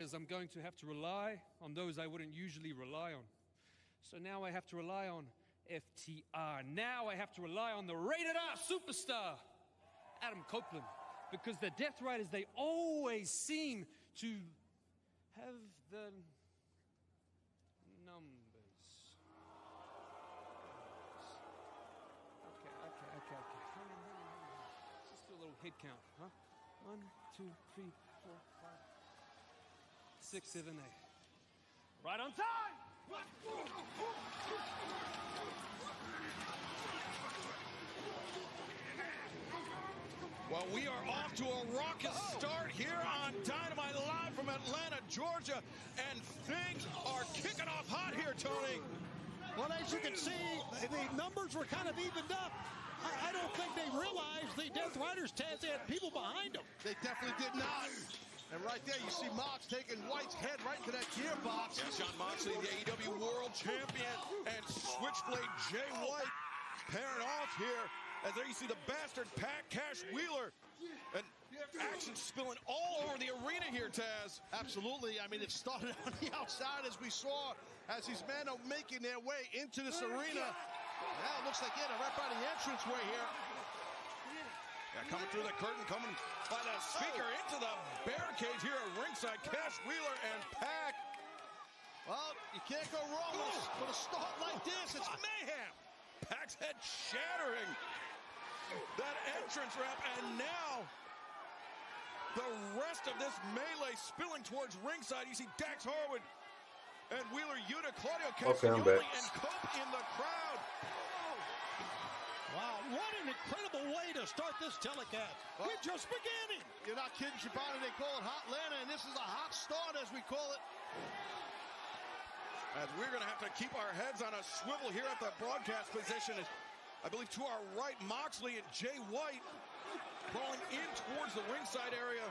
I'm going to have to rely on those I wouldn't usually rely on. So now I have to rely on FTR. Now I have to rely on the rated R superstar, Adam Copeland. Because the Death Riders, they always seem to have the numbers. Okay. Just do a little head count, huh? 1, 2, 3, 4, 5, 6, 7, 8. Right on time! Well, we are off to a raucous start here on Dynamite live from Atlanta, Georgia, and things are kicking off hot here, Tony. Well, as you can see, the numbers were kind of evened up. I don't think they realized the Death Riders, Taz, they had people behind them. They definitely did not. And right there, you see Mox taking White's head right into that gearbox. Yes, Jon Moxley, the AEW World Champion, and Switchblade Jay White pairing off here. As there you see the bastard Pat Cash Wheeler. And action spilling all over the arena here, Taz. Absolutely. I mean, it started on the outside, as we saw, as these men are making their way into this arena. Now it looks like, yeah, they're right by the entranceway here. Yeah, coming through the curtain, coming by the speaker into the barricades here at ringside. Cash Wheeler and Pac. Well, you can't go wrong with a start like this. It's mayhem. Pac's head shattering that entrance ramp, and now the rest of this melee spilling towards ringside. You see Dax Harwood and Wheeler Yuta, Claudio Castagnoli, and Cope in the crowd. Wow, what an incredible way to start this telecast. Well, we're just beginning. You're not kidding, Shabana. They call it Hot Atlanta, and this is a hot start, as we call it. As we're going to have to keep our heads on a swivel here at the broadcast position. I believe to our right, Moxley and Jay White crawling in towards the ringside area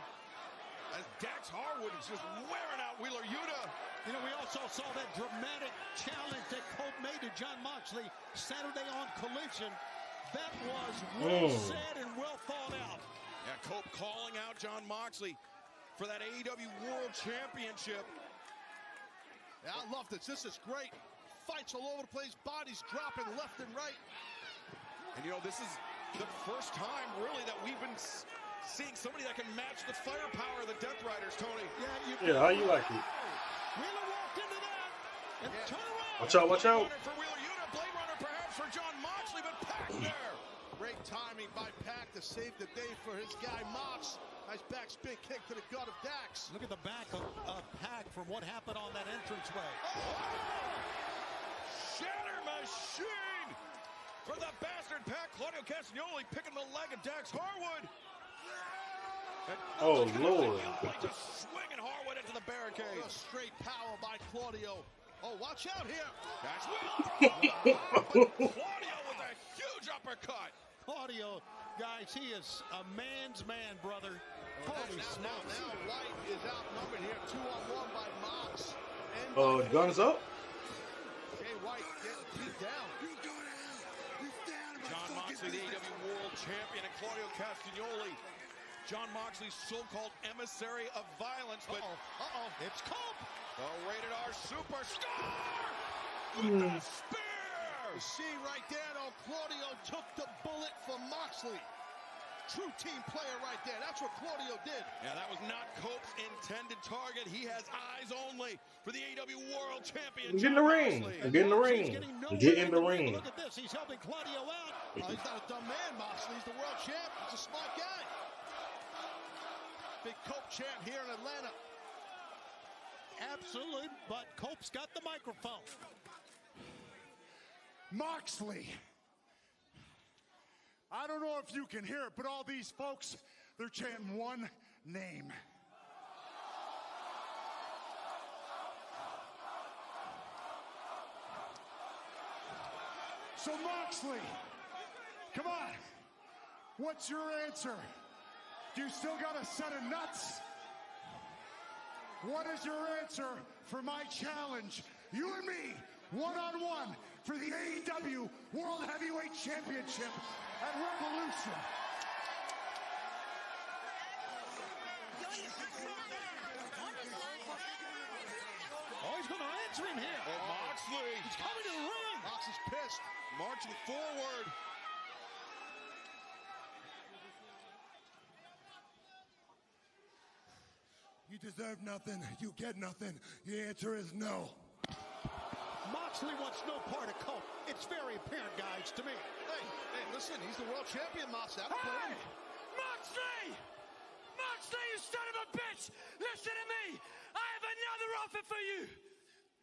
as Dax Harwood is just wearing out Wheeler Yuta. You know, we also saw that dramatic challenge that Cope made to Jon Moxley Saturday on Collision. That was well said and well thought out. Yeah, Cope calling out Jon Moxley for that AEW World Championship. Yeah, I love this. This is great. Fights all over the place. Bodies dropping left and right. And, you know, this is the first time, really, that we've been seeing somebody that can match the firepower of the Death Riders, Tony. Yeah, how you like it? Wheeler walked into that and turn around. Watch out, watch out. For Wheeler Yuta, Blade Runner perhaps for Jon Moxley, but Pac there. Great timing by Pac to save the day for his guy Mox. Nice backspin kick to the gut of Dax. Look at the back of Pac from what happened on that entranceway. Shatter machine for the bastard Pac. Claudio Castagnoli picking the leg of Dax Harwood. Oh, Lord. Just swinging Harwood into the barricade. A straight power by Claudio. Oh, watch out here. Dax Claudio with a huge uppercut. Claudio, guys, he is a man's man, brother. Holy smokes. Now White is outnumbered here, 2-on-1 by Mox. Oh, guns up. Jay White getting beat down. Jon Moxley, the AEW World Champion, and Claudio Castagnoli, Jon Moxley's so-called emissary of violence. But it's Cope. The rated R superstar with the spear. You see right there, though, Claudio took the bullet for Moxley. True team player right there. That's what Claudio did. Yeah, that was not Cope's intended target. He has eyes only for the AEW World Champion. Get in the ring. Get in the ring. Get in the ring. Look at this. He's helping Claudio out. He's not a dumb man, Moxley. He's the world champ. He's a smart guy. Big Cope champ here in Atlanta. Absolutely, but Cope's got the microphone. Moxley. I don't know if you can hear it, but all these folks, they're chanting one name. So Moxley, come on. What's your answer? Do you still got a set of nuts? What is your answer for my challenge? You and me, one-on-one, for the AEW World Heavyweight Championship at Revolution. answer him here. And Moxley. He's coming to the ring. Mox is pissed. Marching forward. You deserve nothing. You get nothing. The answer is no. Moxley wants no part of Colt. It's very apparent, guys, to me. Hey, listen, he's the world champion, Mox. Hey! Moxley! Moxley, you son of a bitch! Listen to me! I have another offer for you!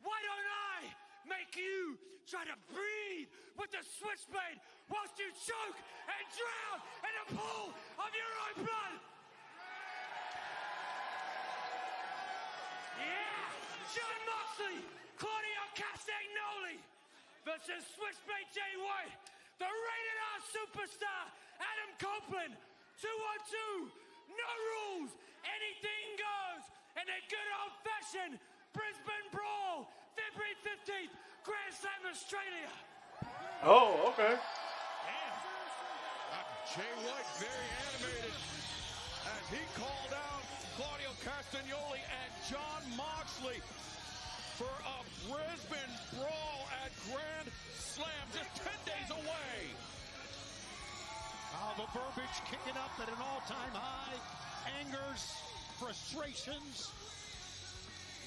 Why don't I make you try to breathe with the switchblade whilst you choke and drown in a pool of your own blood? Yeah! John Moxley, Claudio Castagnoli versus Switchblade Jay White, the rated R superstar, Adam Copeland, 2-on-2, no rules, anything goes, and a good old-fashioned Brisbane Brawl, February 15th, Grand Slam, Australia. Oh, okay. Jay White very animated as he called out Claudio Castagnoli and John Moxley for a Brisbane Brawl at Grand Slam just 10 days away. The verbiage kicking up at an all-time high. Angers, frustrations.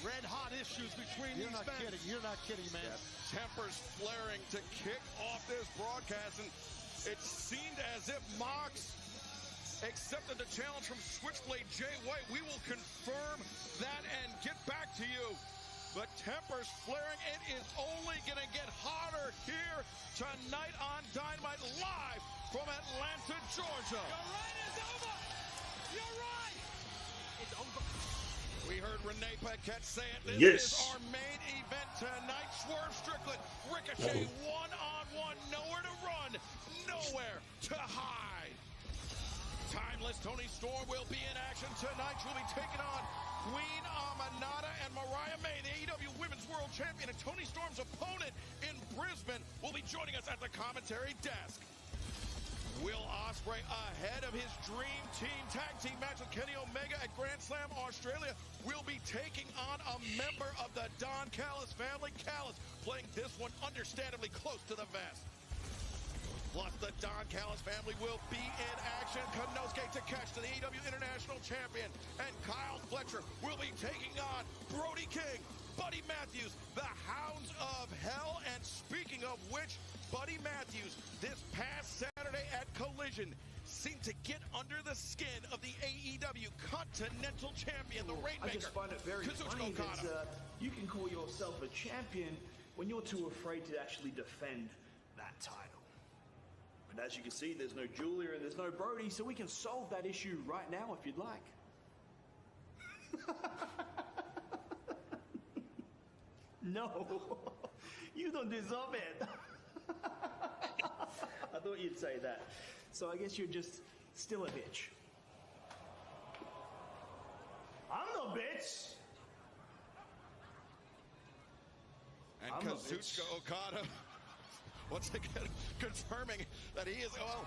Red hot issues between You're these not men. kidding. You're not kidding, man. Tempers flaring to kick off this broadcast, and it seemed as if Mox accepted the challenge from Switchblade Jay White. We will confirm that and get back to you. But tempers flaring. It is only going to get hotter here tonight on Dynamite, live from Atlanta, Georgia. Your reign is over. You're right. It's over. We heard Renee Paquette say it. This Yes. is our main event tonight. Swerve Strickland, Ricochet, one-on-one, nowhere to run, nowhere to hide. Timeless Tony Storm will be in action tonight. She'll be taking on Queen Amanada and Mariah May, the AEW Women's World Champion, and Tony Storm's opponent in Brisbane will be joining us at the commentary desk. Will Ospreay, ahead of his Dream Team tag team match with Kenny Omega at Grand Slam Australia, will be taking on a member of the Don Callis family. Callis playing this one understandably close to the vest. Plus, the Don Callis family will be in action. Konosuke Takeshita, the AEW International Champion, and Kyle Fletcher will be taking on Brody King, Buddy Matthews, the Hounds of Hell. And speaking of which, Buddy Matthews, this past Saturday at Collision, seemed to get under the skin of the AEW Continental Champion, the Rainmaker. I just find it very Kazuchika funny Okada. that you can call yourself a champion when you're too afraid to actually defend that title. But as you can see, there's no Julia and there's no Brody, so we can solve that issue right now if you'd like. No, you don't deserve it. I thought you'd say that. So I guess you're just still a bitch. I'm no bitch. And I'm a Kazuchika Okada, once again, confirming that he is, well,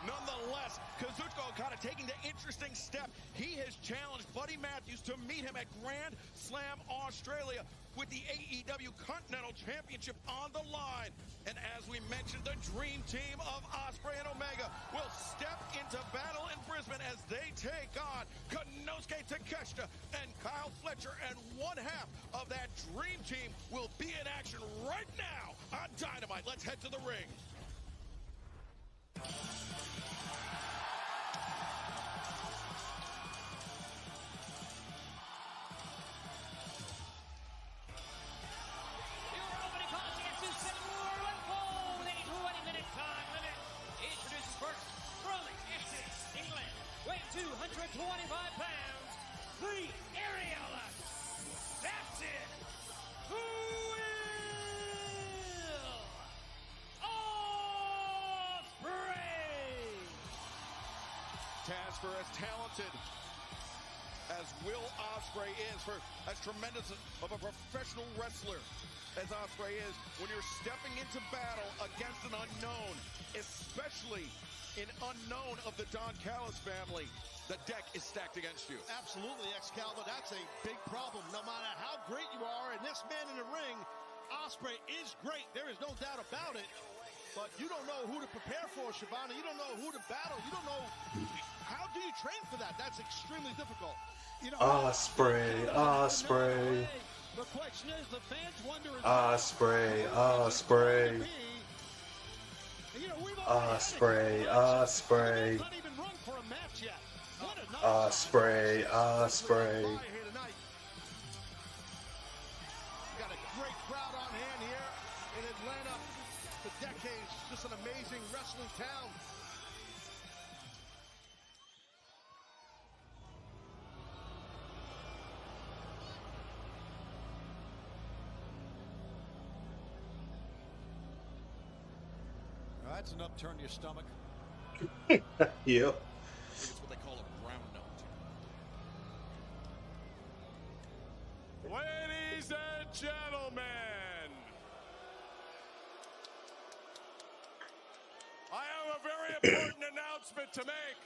nonetheless, Kazuchika Okada taking the interesting step. He has challenged Buddy Matthews to meet him at Grand Slam Australia with the AEW Continental Championship on the line. And as we mentioned, the Dream Team of Ospreay and Omega will step into battle in Brisbane as they take on Konosuke Takeshita and Kyle Fletcher. And one half of that Dream Team will be in action right now on Dynamite. Let's head to the ring. For as talented as Will Ospreay is, for as tremendous of a professional wrestler as Ospreay is when you're stepping into battle against an unknown, especially an unknown of the Don Callis family. The deck is stacked against you. Absolutely, Excalibur. That's a big problem. No matter how great you are, and this man in the ring, Ospreay is great. There is no doubt about it. But you don't know who to prepare for, Schiavone. You don't know who to battle. You don't know how do you train for that. That's extremely difficult. You know, Ospreay, Ospreay, the question is, the fans wonder if Ospreay, Ospreay, you know, we've Ospreay, Ospreay, not even run for a match yet. What a night. Ospreay, Ospreay. Here tonight. Got a great crowd on hand here in Atlanta for decades. Just an amazing wrestling town. That's enough turn your stomach. Yep. I think it's what they call a brown note. Ladies and gentlemen, I have a very important announcement to make.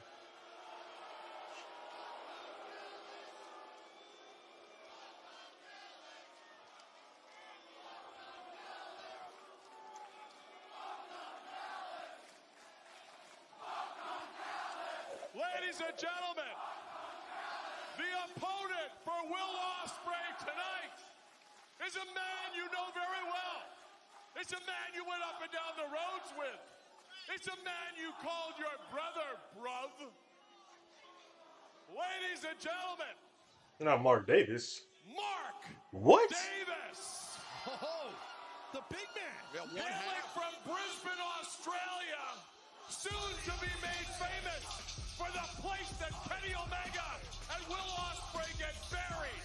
Ladies and gentlemen, the opponent for Will Ospreay tonight is a man you know very well. It's a man you went up and down the roads with. It's a man you called your brother, bruv. Ladies and gentlemen, Not Mark Davis. Mark What? Davis. Oh, the big man. Yeah, one Hailing half. from Brisbane, Australia, soon to be made famous for the place that Kenny Omega and Will Ospreay get buried.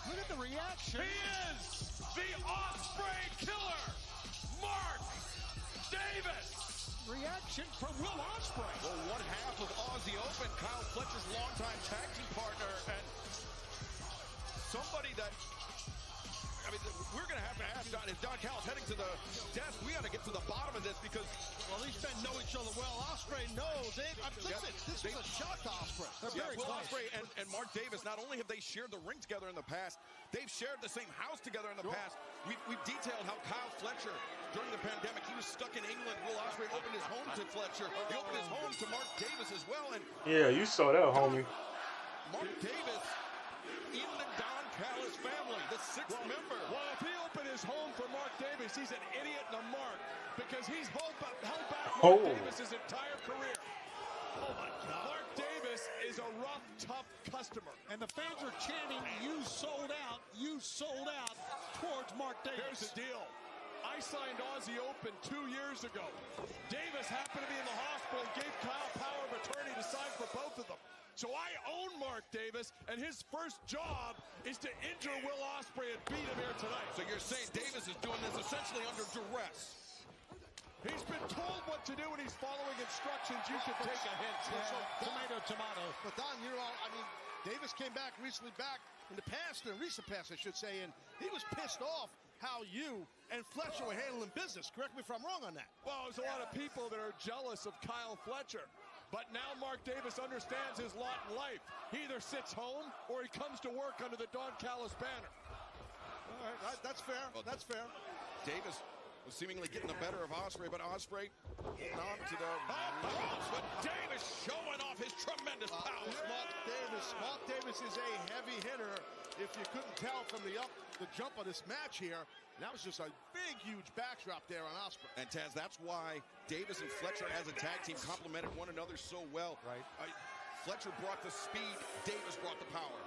Look at the reaction. He is the Ospreay killer, Mark Davis. Reaction from Will Ospreay. Well, one half of Aussie Open, Kyle Fletcher's longtime tag team partner, and somebody that, I mean, we're going to have to ask Don, if Don Callis heading to the desk, we got to get to the bottom of this because, Well, these men know each other well. Ospreay knows. Listen, this was a shock to Ospreay. yeah, Will Ospreay and Mark Davis, not only have they shared the ring together in the past, they've shared the same house together in the past. We've detailed how Kyle Fletcher, during the pandemic, he was stuck in England. Will Ospreay opened his home to Fletcher. He opened his home to Mark Davis as well. And Yeah, you saw that, homie. Mark Davis in the Don Callis family, the sixth member. Well, if he opened his home for Mark Davis, he's an idiot and a mark because he's held back Mark Davis' entire career. Oh, my God. Mark Davis is a rough, tough customer. And the fans are chanting, you sold out towards Mark Davis. Here's the deal. I signed Aussie Open 2 years ago. Davis happened to be in the hospital and gave Kyle power of attorney to sign for both of them. So I own Mark Davis, and his first job is to injure Will Ospreay and beat him here tonight. So you're saying Davis is doing this essentially under duress? He's been told what to do, and he's following instructions. You should take a hint. Tomato. But Don, you know, I mean, Davis came back recently in the past, in the recent past, I should say, and he was pissed off how you and Fletcher were handling business. Correct me if I'm wrong on that. Well, there's a lot of people that are jealous of Kyle Fletcher. But now Mark Davis understands his lot in life. He either sits home or he comes to work under the Don Callis banner. All right, that's fair. That's fair. Davis was seemingly getting the better of Ospreay, but Ospreay holding on to the ropes. But Davis showing off his tremendous power. Mark Davis is a heavy hitter. If you couldn't tell from the jump of this match here, that was just a big, huge backdrop there on Ospreay. And Taz, that's why Davis and Fletcher as a tag team complemented one another so well. Right. Fletcher brought the speed, Davis brought the power.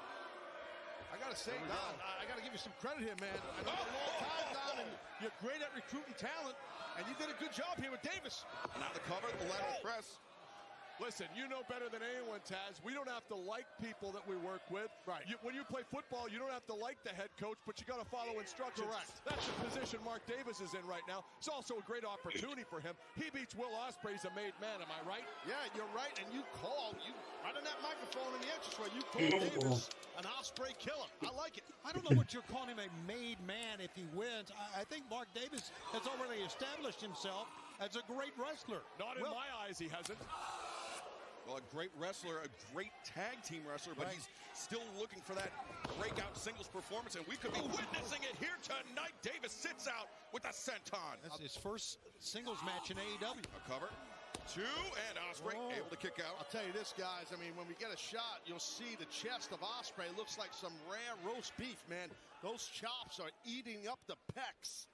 I gotta say, Don, I gotta give you some credit here, man. I know you're a long time, Don, and you're great at recruiting talent, and you did a good job here with Davis. Now the cover, the lateral press. Listen, you know better than anyone, Taz. We don't have to like people that we work with. Right. When you play football, you don't have to like the head coach, but you got to follow instructions. Correct. That's the position Mark Davis is in right now. It's also a great opportunity for him. He beats Will Ospreay. He's a made man. Am I right? Yeah, you're right. And you right on that microphone in the entranceway, you call Davis an Ospreay killer. I like it. I don't know what you're calling him a made man if he wins. I think Mark Davis has already established himself as a great wrestler. Not in my eyes, he hasn't. Well, a great wrestler, a great tag team wrestler, but he's still looking for that breakout singles performance, and we could be witnessing it here tonight. Davis sits out with a senton. That's his first singles match in AEW. A cover. 2, and Ospreay able to kick out. I'll tell you this, guys. I mean, when we get a shot, you'll see the chest of Ospreay looks like some rare roast beef, man. Those chops are eating up the pecs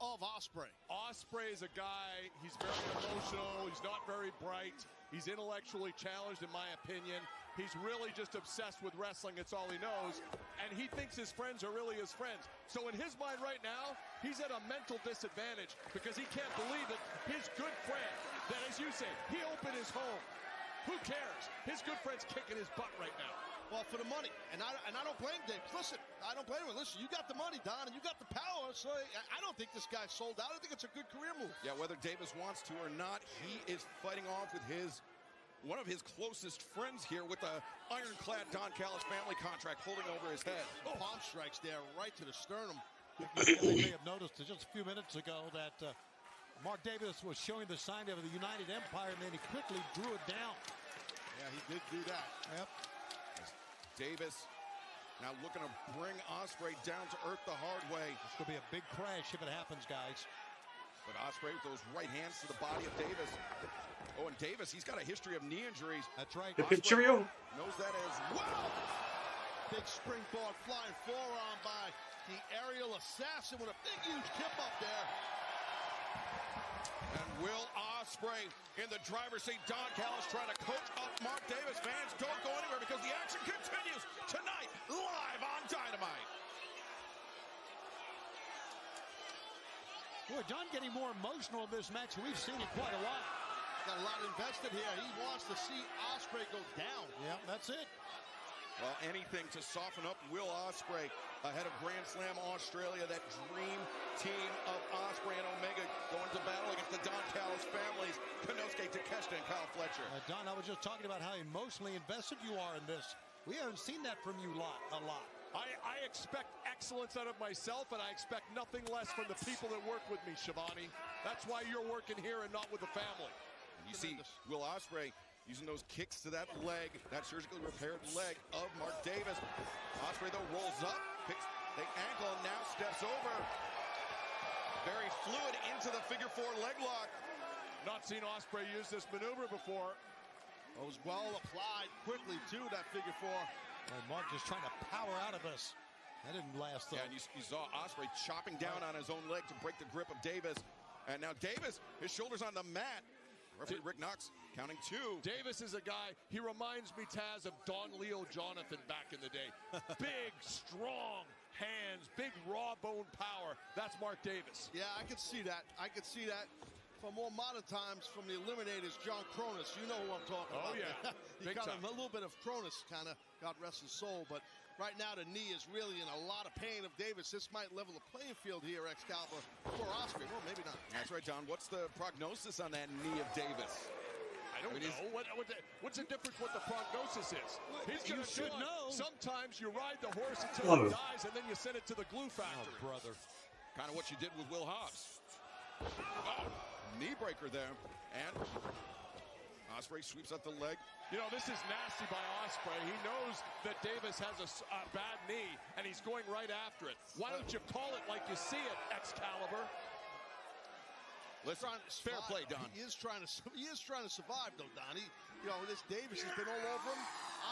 of Ospreay. Ospreay is a guy, he's very emotional, he's not very bright, he's intellectually challenged in my opinion. He's really just obsessed with wrestling, it's all he knows, and he thinks his friends are really his friends. So in his mind right now, he's at a mental disadvantage because he can't believe that his good friend, that as you say, he opened his home. Who cares? His good friend's kicking his butt right now. Well, for the money, and I don't blame Davis. Listen, I don't blame him. Listen, you got the money, Don, and you got the power, so I don't think this guy's sold out. I think it's a good career move. Yeah, whether Davis wants to or not, he is fighting off with one of his closest friends here with the ironclad Don Callis family contract holding over his head. Palm strikes there right to the sternum. You may have noticed just a few minutes ago that Mark Davis was showing the sign of the United Empire, and then he quickly drew it down. Yeah, he did do that. Yep. Davis now looking to bring Ospreay down to earth the hard way. It's going to be a big crash if it happens, guys. But Ospreay with those right hands to the body of Davis. Oh, and Davis, he's got a history of knee injuries. That's right. The Picturio. Knows that as well. Big springboard flying forearm by the aerial assassin with a big, huge kip up there. And Will Ospreay in the driver's seat. Don Callis trying to coach up Mark Davis. Fans don't go anywhere because the action continues tonight live on Dynamite. Boy, Don getting more emotional in this match. We've seen it quite a lot. Got a lot invested here. He wants to see Ospreay go down. Yep, that's it. Well, anything to soften up Will Ospreay ahead of Grand Slam Australia. That dream team of Ospreay and Omega going to battle against the Don Callis families, Konosuke Takeshita and Kyle Fletcher. Don, I was just talking about how emotionally invested you are in this. We haven't seen that from you a lot. I expect excellence out of myself, and I expect nothing less from the people that work with me, Shivani. That's why you're working here and not with the family. You see Will Ospreay using those kicks to that leg, that surgically repaired leg of Mark Davis. Ospreay, though, rolls up, picks the ankle, and now steps over. Very fluid into the figure 4 leg lock. Not seen Ospreay use this maneuver before. It was well applied quickly, too, that figure 4. And Mark just trying to power out of this. That didn't last, though. Yeah, and you saw Ospreay chopping down on his own leg to break the grip of Davis. And now Davis, his shoulders on the mat. Referee Rick Knox counting 2. Davis is a guy, he reminds me, Taz, of Don Leo Jonathan back in the day. Big, strong hands, big raw bone power. That's Mark Davis. Yeah, I could see that. From more modern times, from the Eliminators, John Cronus. You know who I'm talking about. Oh, yeah. He got a little bit of Cronus, kind of, God rest his soul. But right now, the knee is really in a lot of pain of Davis. This might level the playing field here, Excalibur, for Ospreay. Well, maybe not. That's right, Don. What's the prognosis on that knee of Davis? I don't know. What's the difference what the prognosis is? He's going to should know. Sometimes you ride the horse until it dies, and then you send it to the glue factory. Oh, brother. Kind of what you did with Will Hobbs. Oh, knee breaker there. And Ospreay sweeps up the leg. You know, this is nasty by Ospreay. He knows that Davis has a bad knee, and he's going right after it. Why don't you call it like you see it, Excalibur? Listen, fair play, Don. He is trying to survive, though, Don. This Davis has been all over him.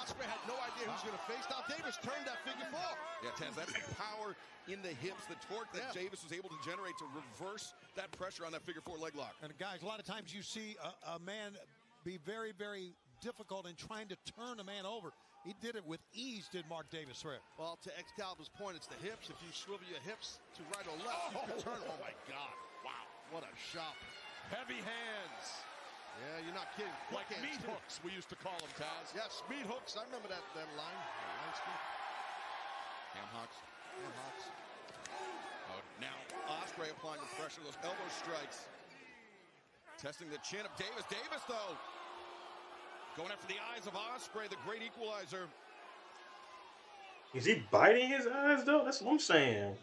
Ospreay had no idea who's going to face. Now Davis turned that figure 4. Yeah, Taz, that's the power in the hips, the torque that Davis was able to generate to reverse that pressure on that figure 4 leg lock. And guys, a lot of times you see a man be very, very difficult in trying to turn a man over. He did it with ease, did Mark Davis there. Well, to Excalibur's point, it's the hips. If you swivel your hips to right or left, you can turn. Oh, my God. Wow. What a shot. Heavy hands. Yeah, you're not kidding. Like meat hooks, we used to call them, Taz. Yes, meat hooks. I remember that line. Ham hocks. Oh, now Ospreay applying the pressure, those elbow strikes. Testing the chin of Davis. Davis, though, going after the eyes of Ospreay, the great equalizer. Is he biting his eyes, though? That's what I'm saying.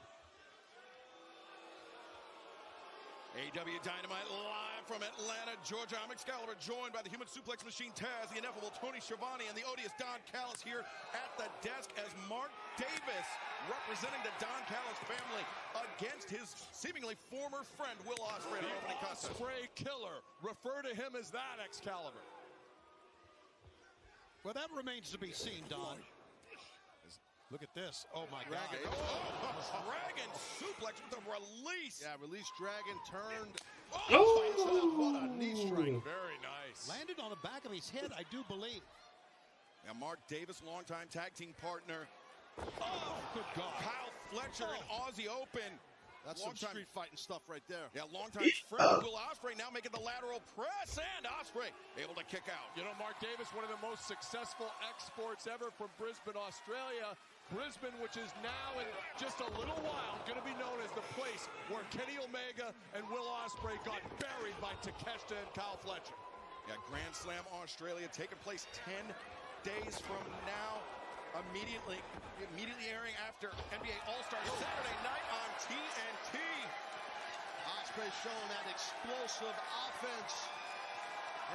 AW Dynamite live from Atlanta, Georgia. I'm Excalibur, joined by the human suplex machine Taz, the ineffable Tony Schiavone, and the odious Don Callis here at the desk as Mark Davis, representing the Don Callis family, against his seemingly former friend Will Ospreay in the opening contest. Ospreay killer. Refer to him as that, Excalibur. Well, that remains to be seen, Don. Look at this. Oh, my God. Dragon suplex with a release. Yeah, release Dragon, turned. Oh! What a knee strike. Very nice. Landed on the back of his head, I do believe. Now, Mark Davis, longtime tag team partner. Oh, good God. Kyle Fletcher in Aussie Open. That's some street fighting stuff right there. Yeah, longtime friend of Will Ospreay, now making the lateral press, and Ospreay able to kick out. You know, Mark Davis, one of the most successful exports ever from Brisbane, Australia. Brisbane, which is now in just a little while going to be known as the place where Kenny Omega and Will Ospreay got buried by Takeshita and Kyle Fletcher. Yeah, Grand Slam Australia taking place 10 days from now. Immediately airing after NBA All-Star Saturday night on TNT. Ospreay showing that explosive offense.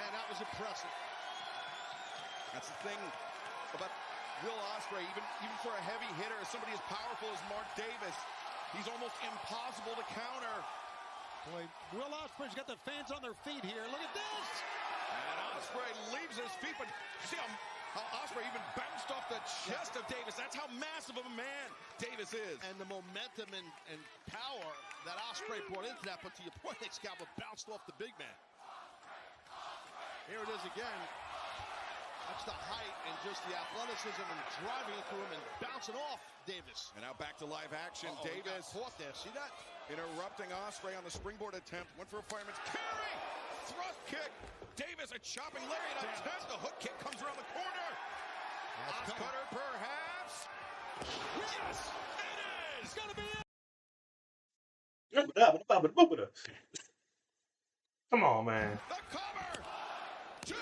Man, that was impressive. That's the thing about Will Ospreay, even for a heavy hitter, somebody as powerful as Mark Davis, he's almost impossible to counter. Boy, Will Ospreay's got the fans on their feet here. Look at this. And Ospreay leaves his feet, but you see how Ospreay even bounced off the chest of Davis. That's how massive of a man Davis is. And the momentum and power that Ospreay brought into that, but to your point, Excalibur bounced off the big man. Here it is again. That's the height and just the athleticism and driving into him and bouncing off Davis. And now back to live action. Davis caught there. See that? Interrupting Ospreay on the springboard attempt. Went for a fireman's carry. Thrust kick. Davis a chopping lariat attempt. The hook kick comes around the corner. Cutter perhaps. Yes, it is. It's gonna be it. Come on, man. The cover. Two.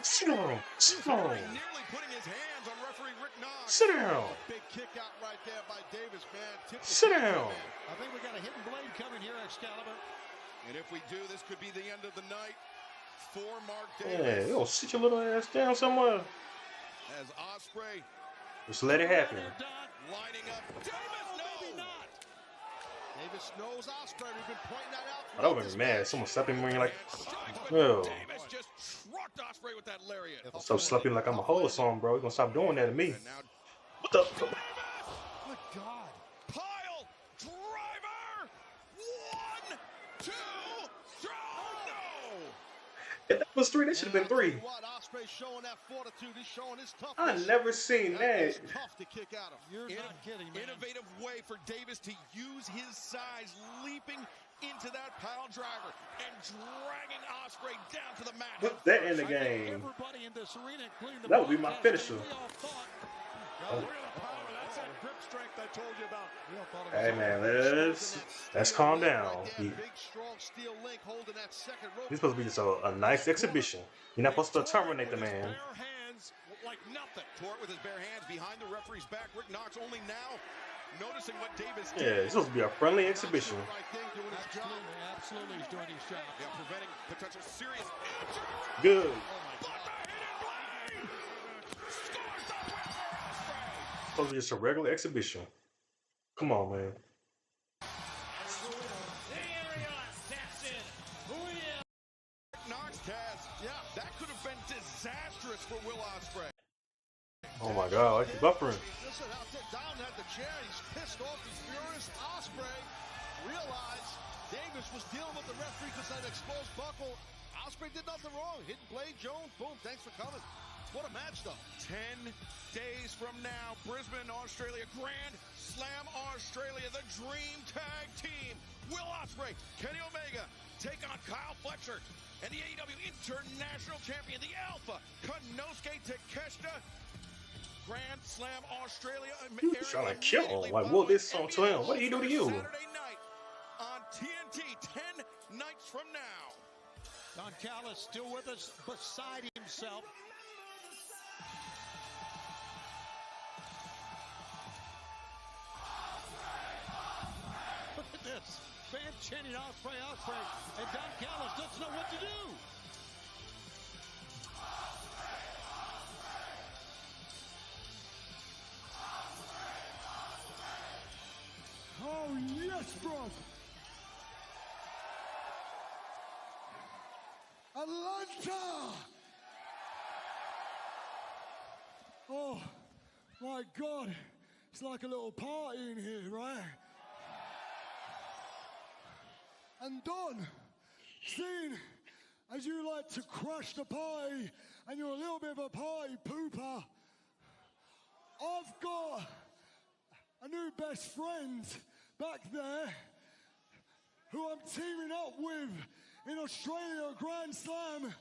Sit down. Sit down. Nearly putting his hands on referee Rick Knox. Sit down. Big kick out right there by Davis, man. Sit down. I think we got a hidden blade coming here, Excalibur. And if we do, this could be the end of the night for Mark Yeah, Davis. you'll sit your little ass down somewhere. As Ospreay Just let it happen. lining up. Davis, no! Davis knows Ospreay. We've been pointing that out. I would have been mad. Someone slapped him when you're like, Strikes, no. but Davis just trucked Ospreay with that lariat. Stop slapping like I'm a hoe or something, bro. You're gonna stop doing that to me. And now What the? Good God. pile driver. 1, 2, throw. No. If that was 3, that should have been 3. What? Ospreay's showing that fortitude. He's showing his toughness. I never seen that. It's tough to kick out of. You're not kidding, man. Innovative way for Davis to use his size, leaping into that pile driver and dragging Ospreay down to the mat. Put that in the game. Everybody in this arena, including the That would be my broadcast, finisher. we all thought, Real power. That's that grip strength I told you about. we all thought it was Hey man, let's calm down. Big, strong steel link holding that second rope. He's supposed to be just a nice exhibition. You're not supposed to terminate the man. Bare hands like nothing. Tore it with his bare hands behind the referee's back. Rick Knox only now noticing what Davis Yeah, did. it's supposed to be a friendly exhibition. Right thing, doing his job. Absolutely, he's doing his job. Yeah, preventing potential serious injury. Good. But the hidden blade scores the win for Ospreay. Supposed to be just a regular exhibition. Come on, man. Knox, Taz. Yeah, that could have been disastrous for Will Ospreay. Oh my God, I keep buffering. Listen, out there, down at the chair. He's pissed off. He's furious. Ospreay realized Davis was dealing with the referee because that exposed buckle. Ospreay did nothing wrong. Hidden blade, Jones. Boom. Thanks for coming. What a match, though. 10 days from now, Brisbane, Australia, Grand Slam Australia, the Dream Tag Team. Will Ospreay, Kenny Omega take on Kyle Fletcher and the AEW International Champion, the Alpha, Konosuke Takeshita. Grand Slam Australia. You trying to kill him? Like, will this song to him? What did he do to you? Saturday night on TNT, 10 nights from now. Don Callis still with us, beside himself. Look at this. Fans chanting Ospreay, Ospreay, and Don Callis doesn't know what to do. Oh, yes, bro. Atlanta! Oh, my God. It's like a little party in here, right? And Don, seeing as you like to crash the party and you're a little bit of a party pooper, I've got a new best friend back there who I'm teaming up with in Australia Grand Slam.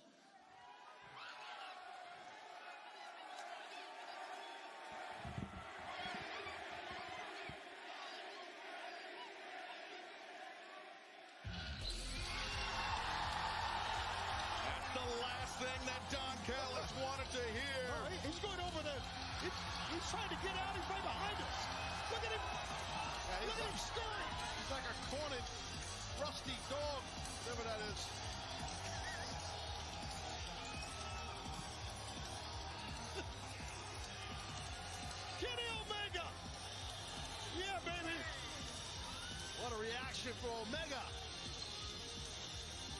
That's the last thing that Don Callis wanted to hear. He's going over there. He's trying to get out. He's right behind us. Look at him. Yeah, Look at him stirring. He's like a cornered, rusty dog, whatever that is. Kenny Omega. Yeah, baby. What a reaction for Omega.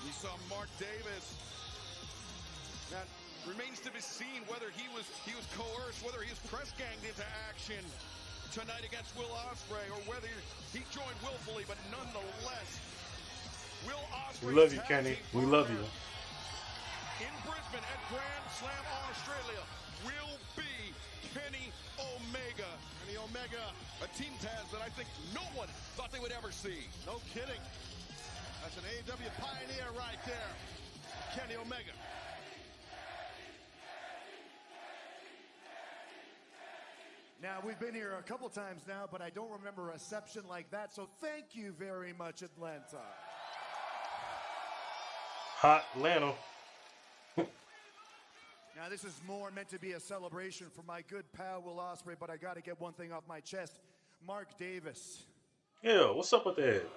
We saw Mark Davis. Now, remains to be seen whether he was coerced, whether he was press ganged into action tonight against Will Ospreay, or whether he joined willfully, but nonetheless, Will Ospreay. We love you, Kenny. We love you. In Brisbane at Grand Slam Australia will be Kenny Omega. Kenny Omega. A team tag that I think no one thought they would ever see. No kidding. That's an AEW pioneer right there. Kenny Omega. Now, we've been here a couple times now, but I don't remember a reception like that, so thank you very much, Atlanta. Hot Atlanta. Now, this is more meant to be a celebration for my good pal, Will Ospreay, but I got to get one thing off my chest. Mark Davis. Yeah, what's up with that?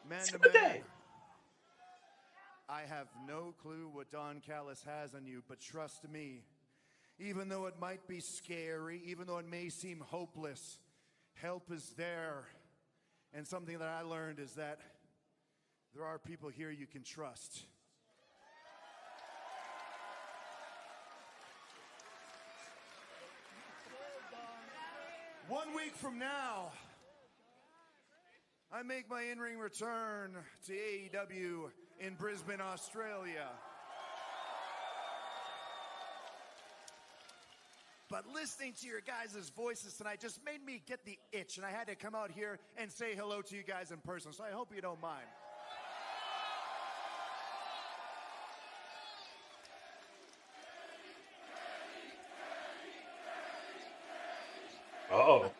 Man What's to up with man. that? I have no clue what Don Callis has on you, but trust me, even though it might be scary, even though it may seem hopeless, help is there. And something that I learned is that there are people here you can trust. One week from now, I make my in-ring return to AEW in Brisbane, Australia. But listening to your guys' voices tonight just made me get the itch, and I had to come out here and say hello to you guys in person, so I hope you don't mind. Uh-oh.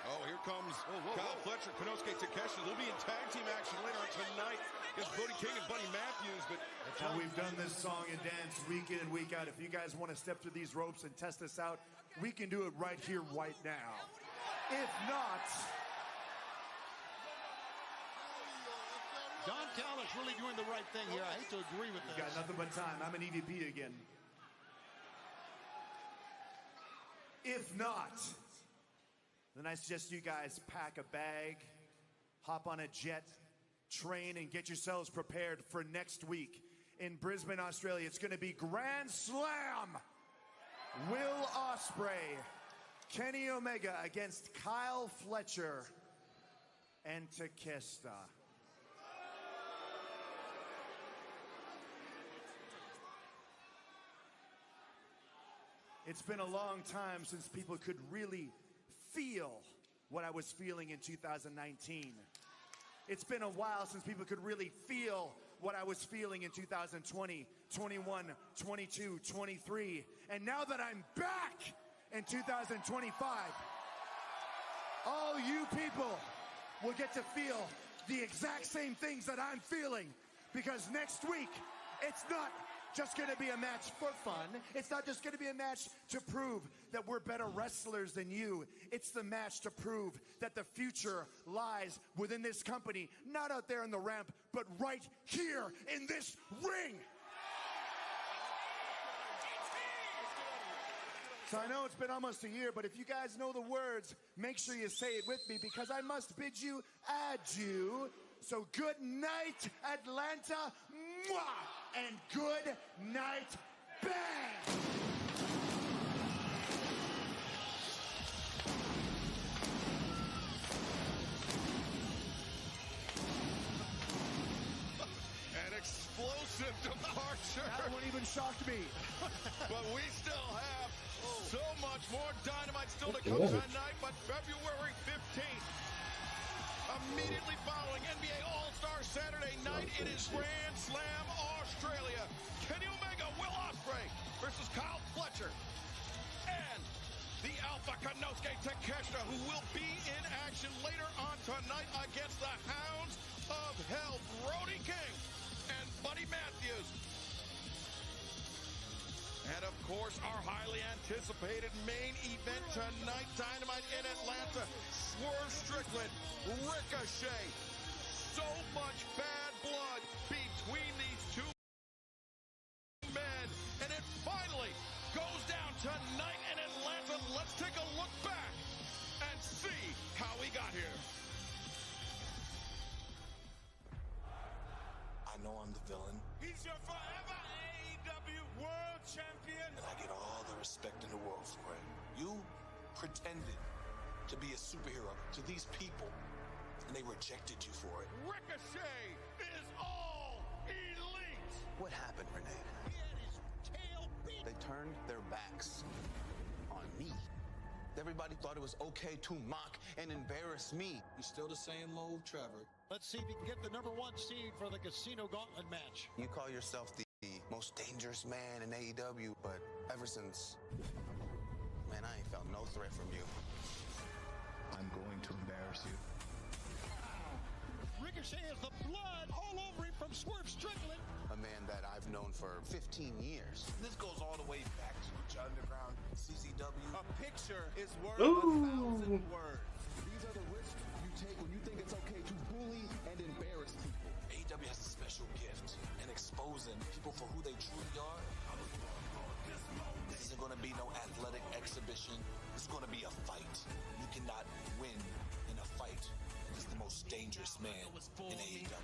Oh, here comes Kyle Fletcher, Konosuke Takeshita. They'll be in tag team action later on tonight against Brody King and Buddy Matthews. But That's how we've done this song and dance week in and week out. If you guys want to step through these ropes and test us out, we can do it right here, right now. If not, Don Callis really doing the right thing here. I hate to agree with you this. got nothing but time. I'm an EVP again. If not, then I suggest you guys pack a bag, hop on a jet, train, and get yourselves prepared for next week in Brisbane, Australia. It's going to be Grand Slam. Will Ospreay, Kenny Omega against Kyle Fletcher and Takeshita. It's been a long time since people could really feel what I was feeling in 2019. It's been a while since people could really feel what I was feeling in 2020, 21, 22, 23. And now that I'm back in 2025, all you people will get to feel the exact same things that I'm feeling, because next week, it's not just going to be a match for fun. It's not just going to be a match to prove that we're better wrestlers than you. It's the match to prove that the future lies within this company, not out there in the ramp, but right here in this ring. So I know it's been almost a year, but if you guys know the words, make sure you say it with me, because I must bid you adieu. So good night, Atlanta. Mwah! And good night, bang! An explosive departure. That one even shocked me. But we still have so much more Dynamite still to come tonight. But February 15th, immediately following NBA All-Star Saturday night, it is Grand Slam Australia. Kenny Omega, Will Ospreay versus Kyle Fletcher. And the Alpha Konosuke Takeshita, who will be in action later on tonight against the Hounds of Hell, Brody King and Buddy Matthews. And of course, our highly anticipated main event tonight, Dynamite in Atlanta. Swerve Strickland, Ricochet. So much bad blood between these two men. And it finally goes down tonight in Atlanta. Let's take a look back and see how we got here. I know I'm the villain. He's your forever AEW World Champion. And I get all the respect in the world for it. You pretended to be a superhero to these people, and they rejected you for it. Ricochet is all elite. What happened, Renee? He had his tail beat. They turned their backs on me. Everybody thought it was okay to mock and embarrass me. You're still the same old Trevor. Let's see if he can get the #1 seed for the Casino Gauntlet match. You call yourself the most dangerous man in AEW, but ever since, man, I ain't felt no threat from you. I'm going to embarrass you. Ricochet has the blood all over him from Swerve Strickland. A man that I've known for 15 years. This goes all the way back to Lucha Underground, CCW. A picture is worth Ooh. 1,000 words. These are the risks you take when you think it's okay to bully and embarrass people. AEW has a special gift in exposing people for who they truly are. This isn't going to be no athletic exhibition. This is going to be a fight. You cannot win in a fight against the most dangerous man in AEW.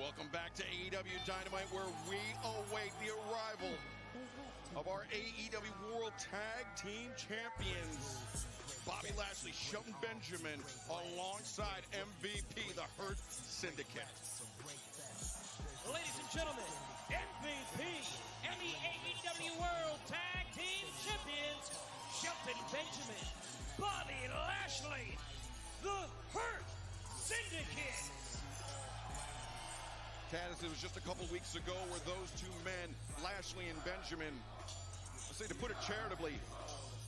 Welcome back to AEW Dynamite, where we await the arrival of our AEW World Tag Team Champions, Bobby Lashley, Shelton Benjamin, alongside MVP, the Hurt Syndicate. Ladies and gentlemen, MVP and the AEW World Tag Team Champions, Shelton Benjamin, Bobby Lashley, the Hurt Syndicate. Taz, it was just a couple weeks ago where those two men, Lashley and Benjamin, let's say to put it charitably,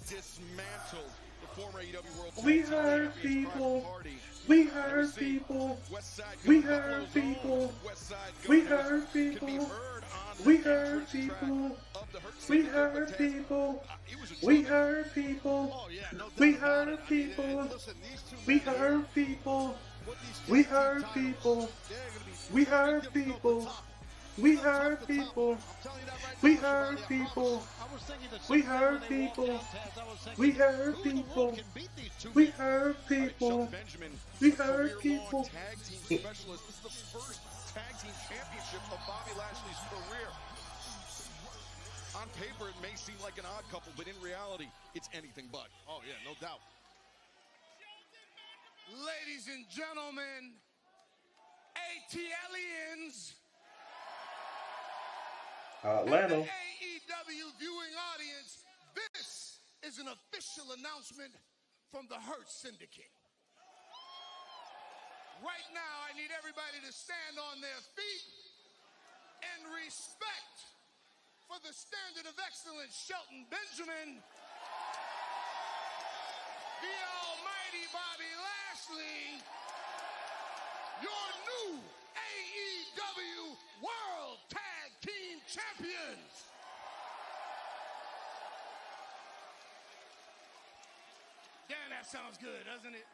dismantled the former AEW World Tag We Team heard Champions people. Private Party. We heard people. We heard people. We heard people. We heard people. We heard people. We heard people. We heard people. We heard people. We heard people. We heard people. We heard people. We heard people. We heard people. We heard people. We heard people. We heard people. Tag team specialist. This is the first tag team championship of Bobby Lashley's career. On paper, it may seem like an odd couple, but in reality, it's anything but. Oh, yeah, no doubt. Ladies and gentlemen, ATLians, Atlanta. and the AEW viewing audience, this is an official announcement from the Hurt Syndicate. Right now, I need everybody to stand on their feet in respect for the standard of excellence, Shelton Benjamin, the almighty Bobby Lashley, your new AEW World Tag Team Champions. Damn, that sounds good, doesn't it?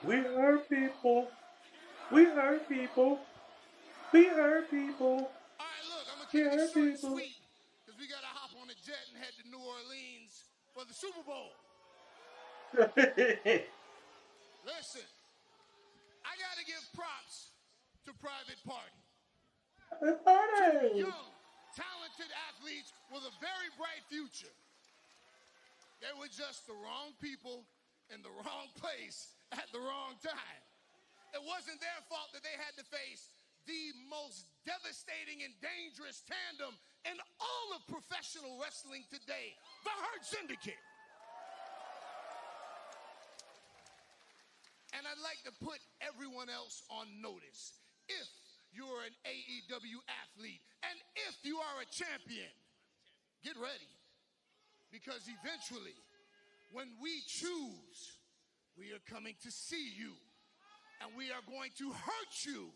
We heard people. We heard people. We heard people. All right, look, I'm We going to heard keep it short and people. sweet because we got to hop on a jet and head to New Orleans for the Super Bowl. Listen, I got to give props to Private Party. Two young, talented athletes with a very bright future. They were just the wrong people in the wrong place at the wrong time. It wasn't their fault that they had to face the most devastating and dangerous tandem in all of professional wrestling today, the Hurt Syndicate. And I'd like to put everyone else on notice. If you're an AEW athlete and if you are a champion, get ready. Because eventually, when we choose, we are coming to see you. And we are going to hurt you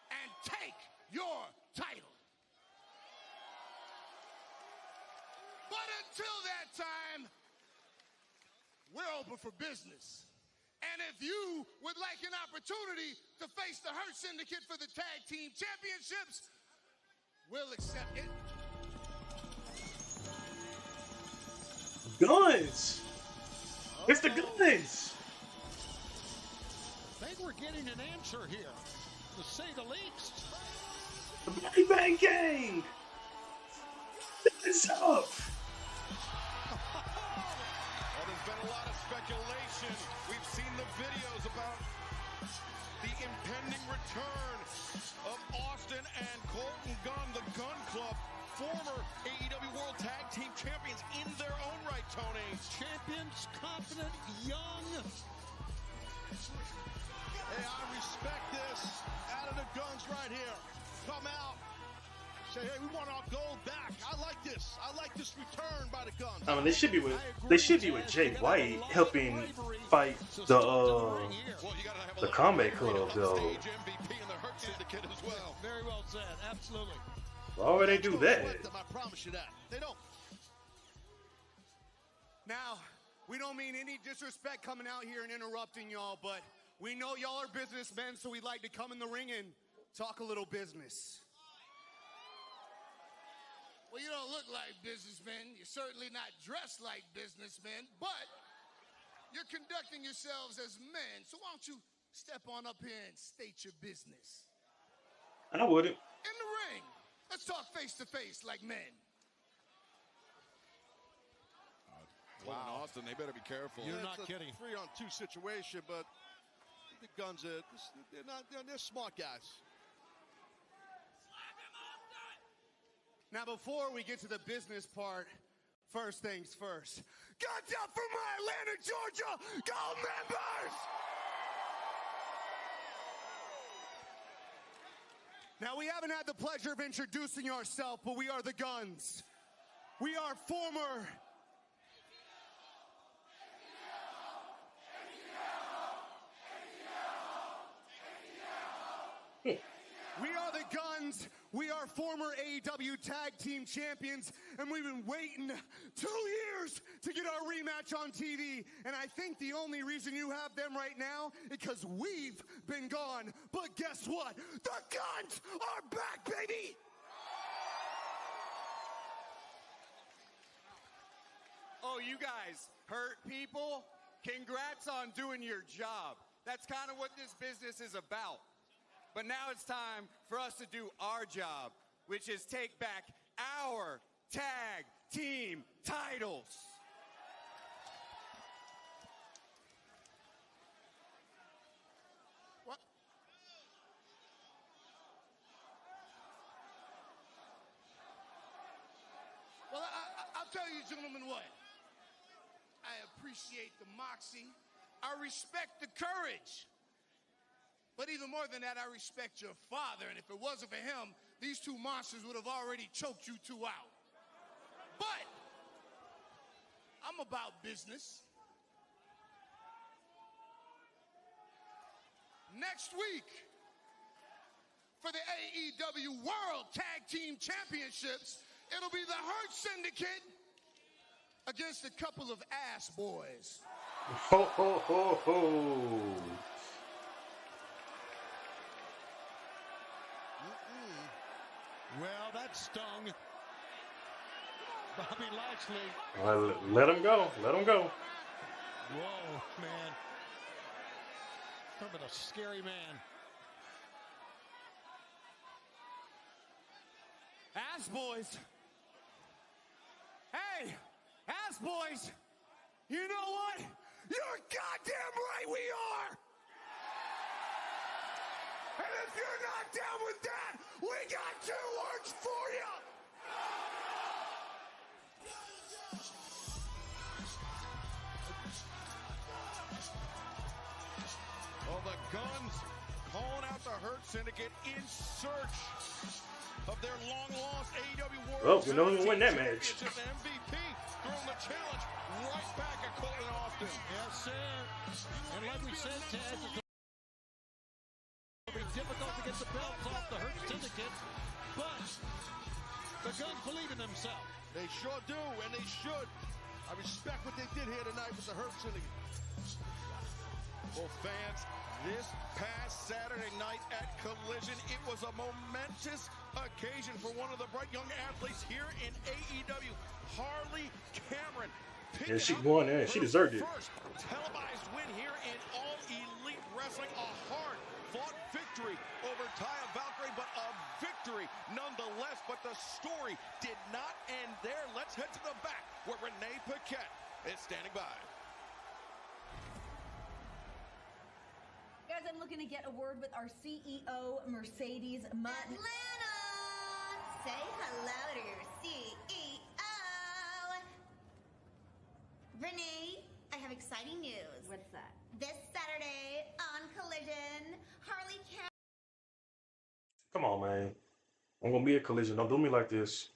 and take your title. But until that time, we're open for business. And if you would like an opportunity to face the Hurt Syndicate for the Tag Team Championships, we'll accept it. Guns. It's the guns. I think we're getting an answer here, to say the least. The Bang Bang Gang. It's up. Well, there's been a lot of speculation. We've seen the videos about the impending return of Austin and Colton Gunn, the Gun Club, former AEW World Tag Team Champions in their own right, Tony. Champions, confident, young. Hey, I respect this. Out of the guns right here. Come out. Say, hey, we want our gold back. I like this. I like this return by the guns. I mean, they should be with Jay White helping fight the Combat Club though. MVP and the Hurt Syndicate as well. Very well said. Absolutely. Why would they do that? I promise you that. They don't. Now, we don't mean any disrespect coming out here and interrupting y'all, but we know y'all are businessmen, so we'd like to come in the ring and talk a little business. Well, you don't look like businessmen. You're certainly not dressed like businessmen, but you're conducting yourselves as men. So why don't you step on up here and state your business? I wouldn't. In the ring. Let's talk face to face like men. Wow. Austin, they better be careful. You're not kidding. 3-on-2 situation, but the Guns, they're smart guys. Now, before we get to the business part, first things first. Guns up for my Atlanta, Georgia Gold members! Now, we haven't had the pleasure of introducing ourselves, but we are the Guns. We are former... We are the Guns. We are former AEW Tag Team Champions, and we've been waiting 2 years to get our rematch on TV. And I think the only reason you have them right now is because we've been gone. But guess what? The Guns are back, baby! Oh, you guys hurt people? Congrats on doing your job. That's kind of what this business is about. But now it's time for us to do our job, which is take back our tag team titles. What? Well, I'll tell you, gentlemen, what? I appreciate the moxie. I respect the courage. But even more than that, I respect your father. And if it wasn't for him, these two monsters would have already choked you two out. But I'm about business. Next week, for the AEW World Tag Team Championships, it'll be the Hurt Syndicate against a couple of ass boys. Ho, ho, ho, ho. Well, that stung. Bobby Lashley. Well, let him go. Let him go. Whoa, man. Talk about a scary man. Ass boys. Hey, ass boys. You know what? You're goddamn right we are. And if you're not down with that, we got 2 words for you. Well, the Guns calling out the Hurt Syndicate in search of their long-lost AEW World Well, we know who win that match. MVP throwing the challenge right back at Cole and Austin. Yes, sir. And like we said, Ted, it'll be difficult to get the belts off the Hurt Syndicate, but the Guns believe in themselves. They sure do, and they should. I respect what they did here tonight with the Hurt Syndicate. Well, fans, this past Saturday night at Collision, it was a momentous occasion for one of the bright young athletes here in AEW, Harley Cameron. Yeah, she won there. She deserved it. First televised win here in All Elite Wrestling, a hard-fought victory over Taya Valkyrie, but a victory nonetheless. But the story did not end there. Let's head to the back where Renee Paquette is standing by. Guys, I'm looking to get a word with our CEO, Mercedes Martin. Atlanta! Say hello to your CEO. Renee, I have exciting news. What's that? This Saturday on Collision, Harley Cameron. Come on, man. I'm going to be at Collision. Don't do me like this.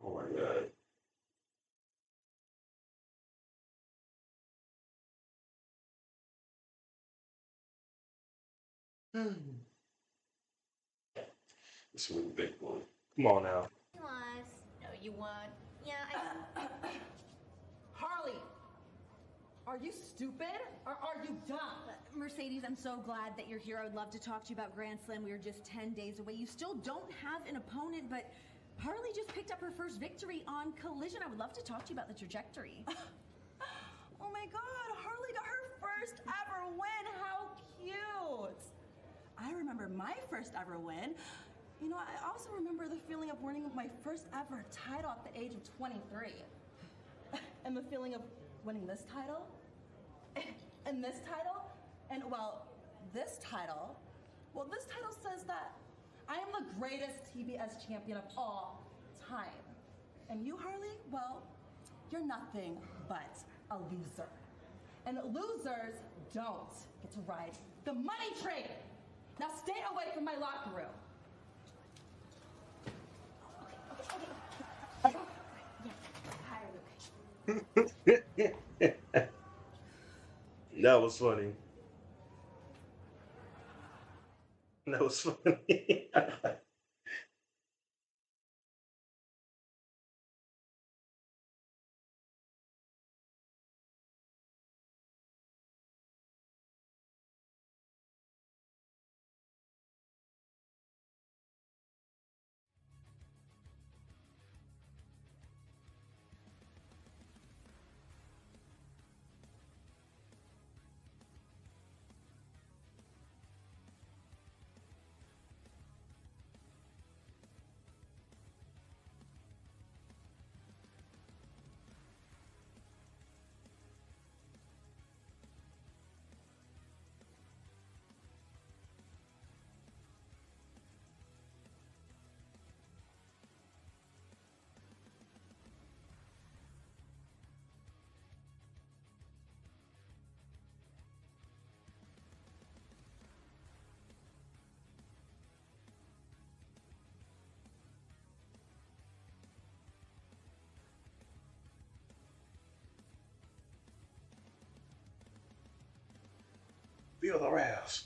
Oh, my God. This is a big one. Come on now. No, you won't. Yeah, Harley, Are you stupid or are you dumb? Mercedes, I'm so glad that you're here. I would love to talk to you about Grand Slam. We are just 10 days away. You still don't have an opponent, but Harley just picked up her first victory on Collision. I would love to talk to you about the trajectory. Oh my God, Harley got her first ever win. How cute. I remember my first ever win. You know, I also remember the feeling of winning my first ever title at the age of 23. And the feeling of winning this title, and this title, and well, this title. Well, this title says that I am the greatest TBS champion of all time. And you, Harley, well, you're nothing but a loser. And losers don't get to ride the money train. Now stay away from my locker room. That was funny. That was funny. Feel the wrath.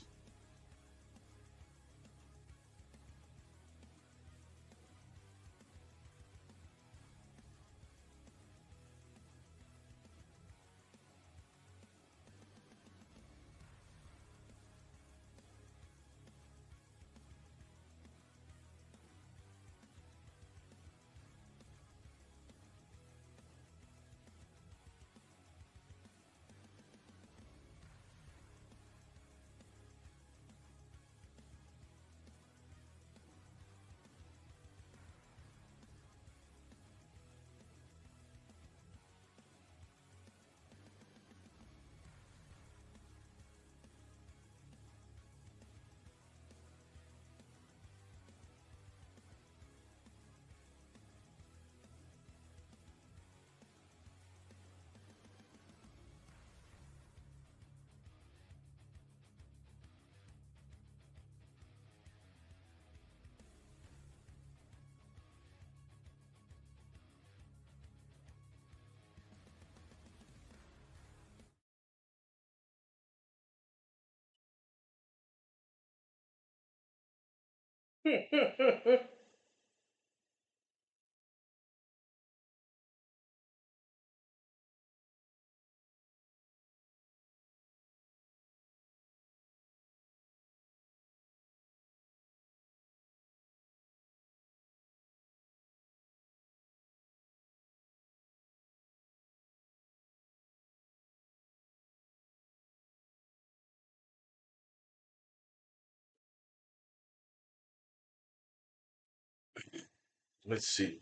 Let's see.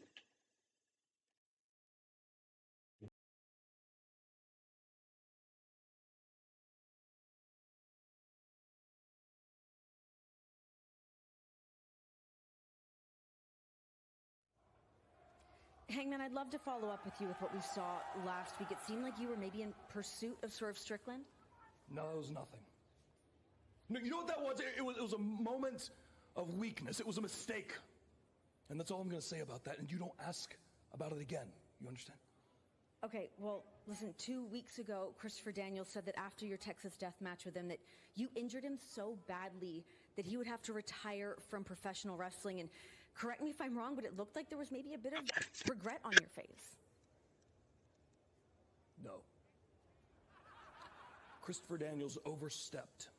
Hangman, I'd love to follow up with you with what we saw last week. It seemed like you were maybe in pursuit of Swerve Strickland. No, it was nothing. No, you know what that was? It was a moment of weakness. It was a mistake. And that's all I'm going to say about that. And you don't ask about it again. You understand? Okay, well, listen, 2 weeks ago, Christopher Daniels said that after your Texas death match with him that you injured him so badly that he would have to retire from professional wrestling. And correct me if I'm wrong, but it looked like there was maybe a bit of regret on your face. No. Christopher Daniels overstepped.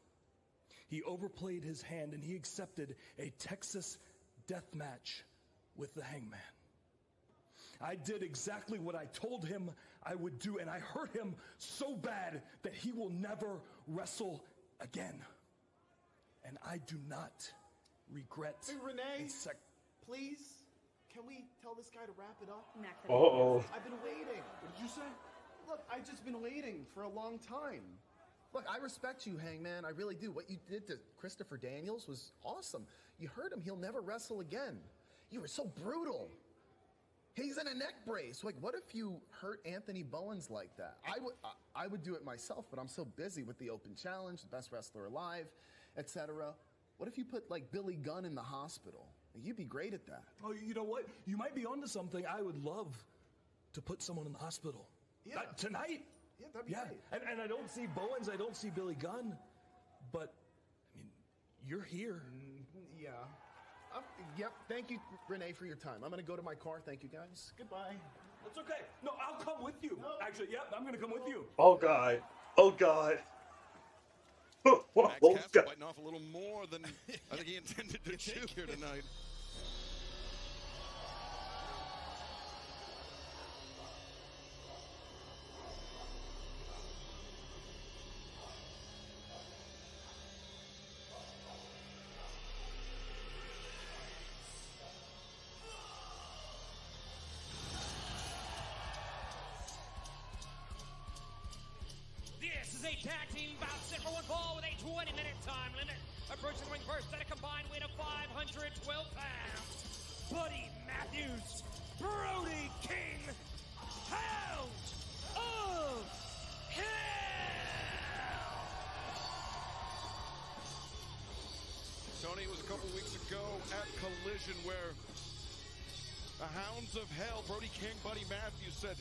He overplayed his hand and he accepted a Texas death match with the Hangman. I did exactly what I told him I would do, and I hurt him so bad that he will never wrestle again. And I do not regret. Hey, Renee, please, can we tell this guy to wrap it up? Uh-oh. I've been waiting. What did you say? Look, I've just been waiting for a long time. Look, I respect you, Hangman. I really do. What you did to Christopher Daniels was awesome. You hurt him. He'll never wrestle again. You were so brutal. He's in a neck brace. Like, what if you hurt Anthony Bowens like that? I would do it myself, but I'm so busy with the Open Challenge, the best wrestler alive, etc. What if you put, like, Billy Gunn in the hospital? You'd be great at that. Oh, you know what? You might be onto something. I would love to put someone in the hospital. Yeah. Tonight. Yeah, that'd be great. And I don't see Bowens, I don't see Billy Gunn, but, I mean, you're here. Yeah. Yep, thank you, Renee, for your time. I'm going to go to my car. Thank you, guys. Goodbye. That's okay. No, I'll come with you. No. Actually, yep, I'm going to come with you. Oh, God. Oh, God. Oh, Max Caster God. biting off a little more than I think he intended to chew here tonight. This is a tag team bout set for one fall with a 20-minute time limit. Approaching the ring first at a combined weight of 512 pounds. Buddy Matthews, Brody King, Hound of Hell. Tony, it was a couple weeks ago at Collision where the Hounds of Hell, Brody King, Buddy Matthews, said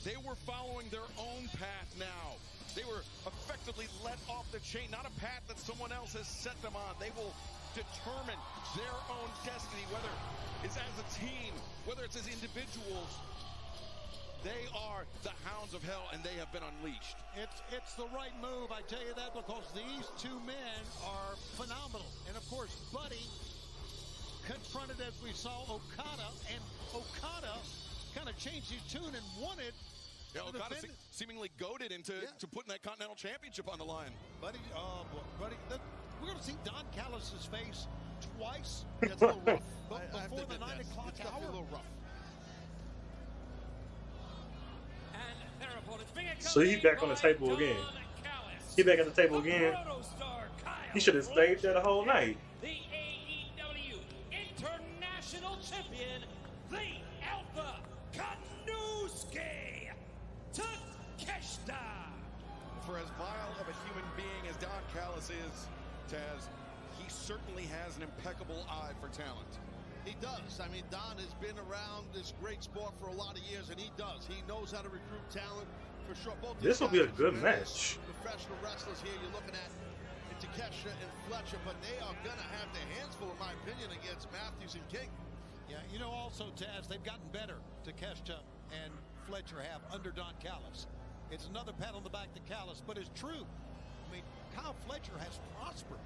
they were following their own path now. They were effectively let off the chain, not a path that someone else has set them on. They will determine their own destiny, whether it's as a team, whether it's as individuals. They are the Hounds of Hell, and they have been unleashed. It's the right move, I tell you that, because these two men are phenomenal. And, of course, Buddy confronted, as we saw, Okada, and Okada kind of changed his tune and wanted Yeah, Okada seemingly goaded into to putting that Continental Championship on the line. Buddy, we're going to see Don Callis' face twice. Yeah, it's a little rough. Before the 9 o'clock hour. A little rough. And their opponents being So he's back on the table again. He back at the table again. He should have stayed there the whole night. The AEW International Champion, the Alpha Kanusuke Takeshita. For as vile of a human being as Don Callis is, Taz, he certainly has an impeccable eye for talent. He does. I mean, Don has been around this great sport for a lot of years, and he does. He knows how to recruit talent for sure. Both This will be a good match. Professional wrestlers here you're looking at Takeshita and Fletcher, but they are going to have their hands full, in my opinion, against Matthews and King. Yeah, you know, also, Taz, they've gotten better. Takeshita and Fletcher have under Don Callis. It's another pat on the back to Callis, but it's true. I mean, Kyle Fletcher has prospered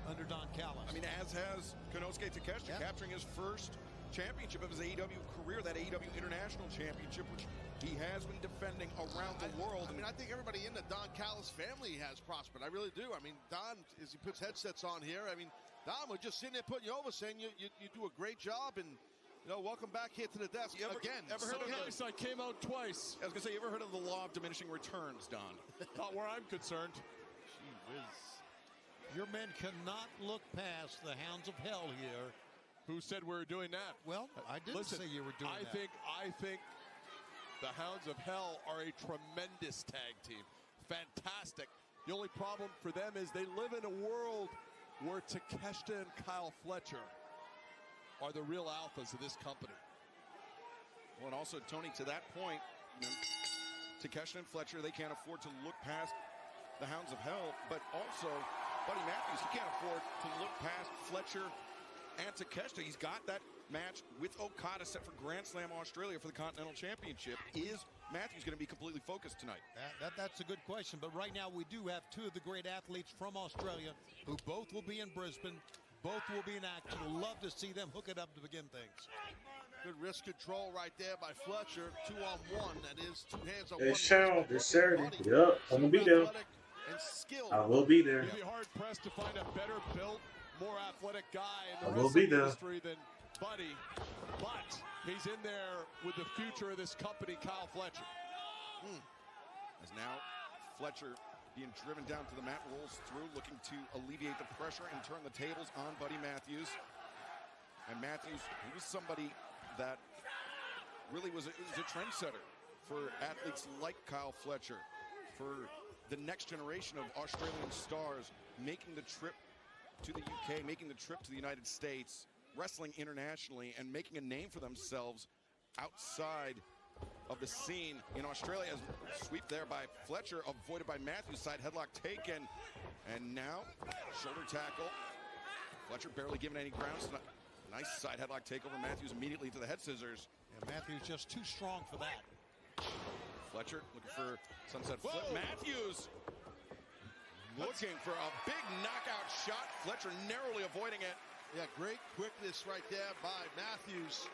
under Don Callis. I mean, as has Konosuke Takeshita, capturing his first championship of his AEW career, that AEW International Championship, which he has been defending around the world. I mean, I think everybody in the Don Callis family has prospered. I really do. I mean, Don, as he puts headsets on here, I mean, Don, we're just sitting there putting you over, saying you do a great job, and you know, welcome back here to the desk again. Ever heard of this? I came out twice. I was gonna say, you ever heard of the law of diminishing returns, Don? Not where I'm concerned. Gee whiz. Your men cannot look past the Hounds of Hell here. Who said we were doing that? Well, I didn't say you were doing that. I think the Hounds of Hell are a tremendous tag team. Fantastic. The only problem for them is they live in a world where Takeshita and Kyle Fletcher are the real alphas of this company. Well, and also, Tony, to that point, Takeshita and Fletcher, they can't afford to look past the Hounds of Hell, but also Buddy Matthews, he can't afford to look past Fletcher and Takeshita. He's got that match with Okada set for Grand Slam Australia for the Continental Championship. Is Matthews going to be completely focused tonight? That's a good question, but right now we do have two of the great athletes from Australia who both will be in Brisbane, both will be in action. We'll love to see them hook it up to begin things. Good wrist control right there by Fletcher. 2-on-1. That is 2 hands on Hey, one. Sean, this Saturday. Yep, I'm going to be there. I will be there. You'd be hard-pressed to find a better built, more athletic guy in the I will wrestling be there. industry than Buddy, but he's in there with the future of this company, Kyle Fletcher. As now Fletcher being driven down to the mat, rolls through, looking to alleviate the pressure and turn the tables on Buddy Matthews. And Matthews, he was somebody that really was a trendsetter for athletes like Kyle Fletcher, for the next generation of Australian stars, making the trip to the UK, making the trip to the United States, wrestling internationally, and making a name for themselves outside of the scene in Australia. As sweep there by Fletcher, avoided by Matthews, side headlock taken, and now shoulder tackle. Fletcher barely given any ground. So nice side headlock takeover. Matthews immediately to the head scissors. And Matthews just too strong for that. Fletcher looking for sunset flip. Matthews looking for a big knockout shot. Fletcher narrowly avoiding it. Yeah, great quickness right there by Matthews.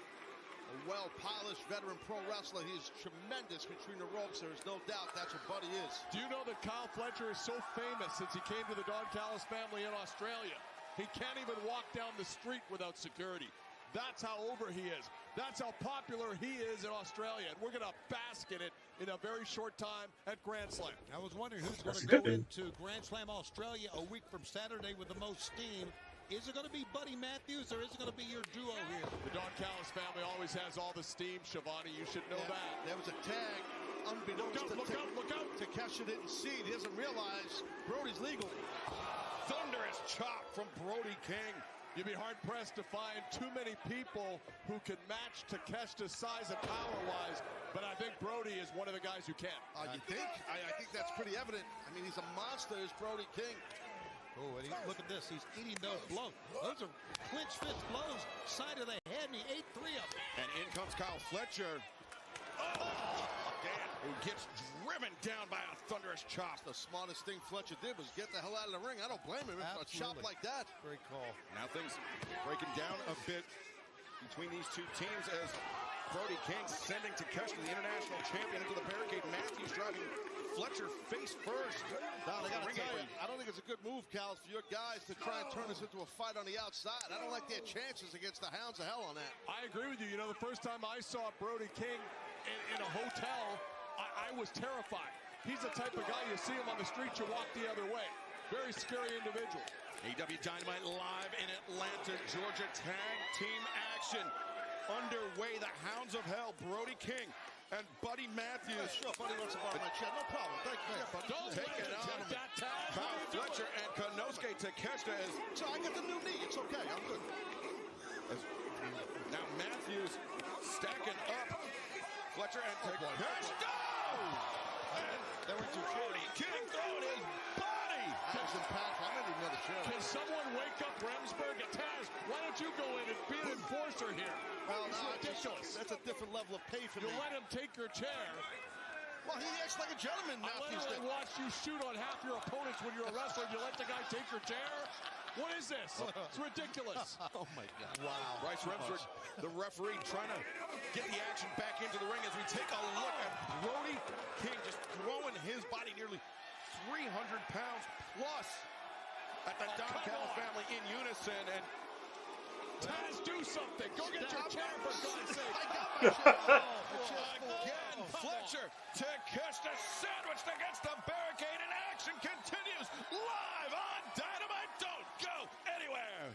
A well-polished veteran pro wrestler. He is tremendous between the ropes. There is no doubt that's what Buddy is. Do you know that Kyle Fletcher is so famous since he came to the Don Callis family in Australia? He can't even walk down the street without security. That's how over he is. That's how popular he is in Australia. And we're going to bask in it in a very short time at Grand Slam. I was wondering who's going to go into Grand Slam Australia a week from Saturday with the most steam. Is it going to be Buddy Matthews or is it going to be your duo here? The Don Callis family always has all the steam, Shivani. You should know that. There was a tag unbeknownst look out. Takeshi didn't see it. He doesn't realize Brody's legal. Thunderous chop from Brody King. You'd be hard-pressed to find too many people who can match Takeshita's size and power-wise, but I think Brody is one of the guys who can. You think? I think that's pretty evident. I mean, he's a monster, is Brody King. Oh, and look at this. He's eating those blows. Those are clinch fist blows, side of the head, and he ate 3 of them. And in comes Kyle Fletcher. Who gets driven down by a thunderous chop. The smartest thing Fletcher did was get the hell out of the ring. I don't blame him for a chop like that. Great call. Now things breaking down a bit between these two teams as Brody King sending Takeshi, the international champion, into the barricade. Matthews driving Fletcher face first. Don, I got to tell you, I don't think it's a good move, Cal, for your guys to try and turn this into a fight on the outside. I don't like their chances against the Hounds of Hell on that. I agree with you. You know, the first time I saw Brody King in a hotel, I was terrified. He's the type of guy, you see him on the street, you walk the other way. Very scary individual. AEW Dynamite live in Atlanta, Georgia. Tag team action underway. The Hounds of Hell, Brody King and Buddy Matthews. Sure, Buddy wants to borrow my chair. No problem. Thank you. Yeah, Don't take it on Kyle Fletcher and Konosuke Takeshita. So I got the new knee. It's okay. I'm good. Now Matthews stacking up. Fletcher and Takeshita. They were too Brody King throwing his body. That was impactful. I didn't even know the chair. Can someone wake up Remsburg and Taz? Why don't you go in and be an enforcer here? Well, it's ridiculous. That's a different level of pay for me. You let him take your chair. Well, he acts like a gentleman, Matthews. I literally watched you shoot on half your opponents when you're a wrestler. You let the guy take your chair? What is this? It's ridiculous. Oh, my God. Wow. Bryce Remsburg, the referee, trying to get the action back into the ring as we take a look at Brody King just throwing his body nearly 300 pounds plus at the Don Callis family in unison. And Taz, do something. Go get your chair, for God's sake. I got my chair. Again, Fletcher, Takeshita sandwiched against the barricade, and action continues live on Dynamite. Don't go anywhere.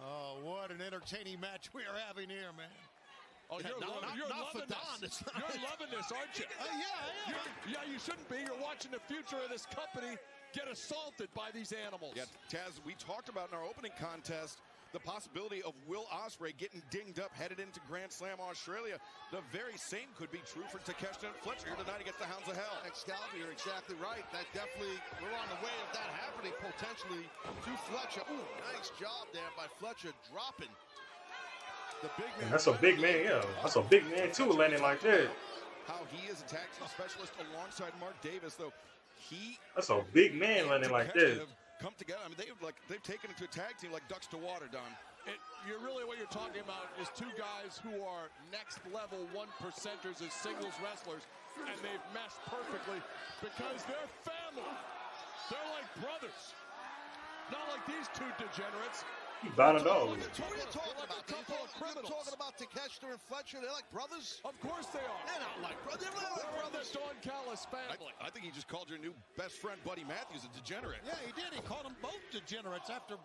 Oh, what an entertaining match we are having here, man. Oh, you're loving this. You're loving this, aren't you? Yeah, I am. Yeah, you shouldn't be. You're watching the future of this company get assaulted by these animals. Yeah, Taz, we talked about in our opening contest the possibility of Will Ospreay getting dinged up headed into Grand Slam Australia. The very same could be true for Takeshita and Fletcher here tonight against the Hounds of Hell. Excalibur, you're exactly right. That definitely, we're on the way of that happening potentially to Fletcher. Ooh, nice job there by Fletcher dropping the big man. And that's a big man, yeah. That's a big man too, landing like that. How he is a tag team specialist alongside Mark Davis, though. That's a big man landing like that. Come together. I mean, they've taken it to a tag team like ducks to water, Don. You're really what you're talking about is two guys who are next level 1%ers as singles wrestlers, and they've meshed perfectly because they're family. They're like brothers, not like these two degenerates. Not at all. What are you talking about? You're talking about Takeshita and Fletcher. They're like brothers? Of course they are. They're not like brothers. They're like brothers. The Don Callis family. I think he just called your new best friend, Buddy Matthews, a degenerate. Yeah, he did. He called them both degenerates after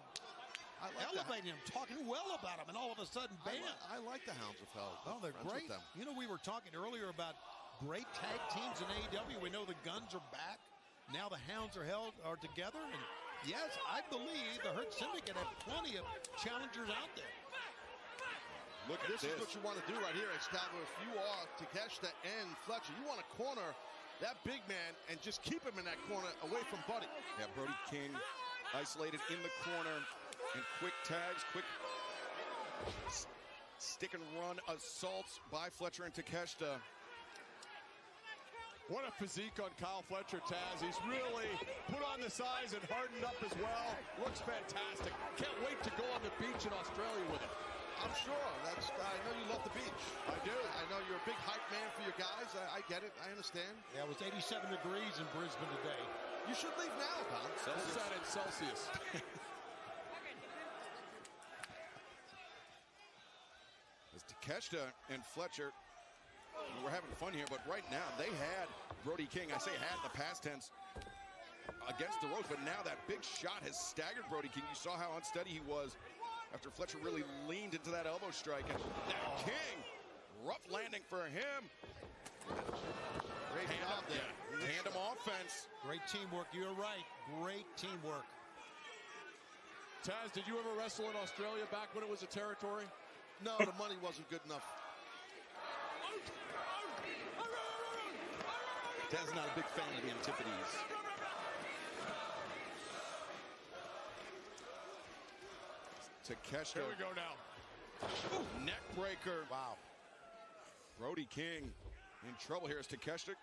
elevating them, talking well about them, and all of a sudden, bam. I like the Hounds of Hell. Oh, they're great. You know, we were talking earlier about great tag teams in AEW. We know the Guns are back. Now the Hounds of Hell are together, and yes, I believe the Hurt Syndicate have plenty of challengers out there. Look at this. Is what you want to do right here, Excalibur. If you are Takeshita and Fletcher, you want to corner that big man and just keep him in that corner away from Buddy. Yeah, Brody King isolated in the corner and quick tags, quick stick and run assaults by Fletcher and Takeshita. What a physique on Kyle Fletcher, Taz. He's really put on the size and hardened up as well. Looks fantastic. Can't wait to go on the beach in Australia with him. I'm sure. I know you love the beach. I do. I know you're a big hype man for your guys. I get it. I understand. Yeah, it was 87 degrees in Brisbane today. You should leave now, Don. What's that in Celsius? As Takeshita and Fletcher, we're having fun here, but right now they had Brody King, I say had in the past tense, against the ropes, but now that big shot has staggered Brody King. You saw how unsteady he was after Fletcher really leaned into that elbow strike. And now King, rough landing for him. Great job there. Tandem offense. Great teamwork. You're right. Great teamwork. Taz, did you ever wrestle in Australia back when it was a territory? No, the money wasn't good enough. Taz is not a big fan of the Antipodes. Takeshita. Here we go now. Ooh, neck breaker. Wow. Brody King in trouble here as Takeshita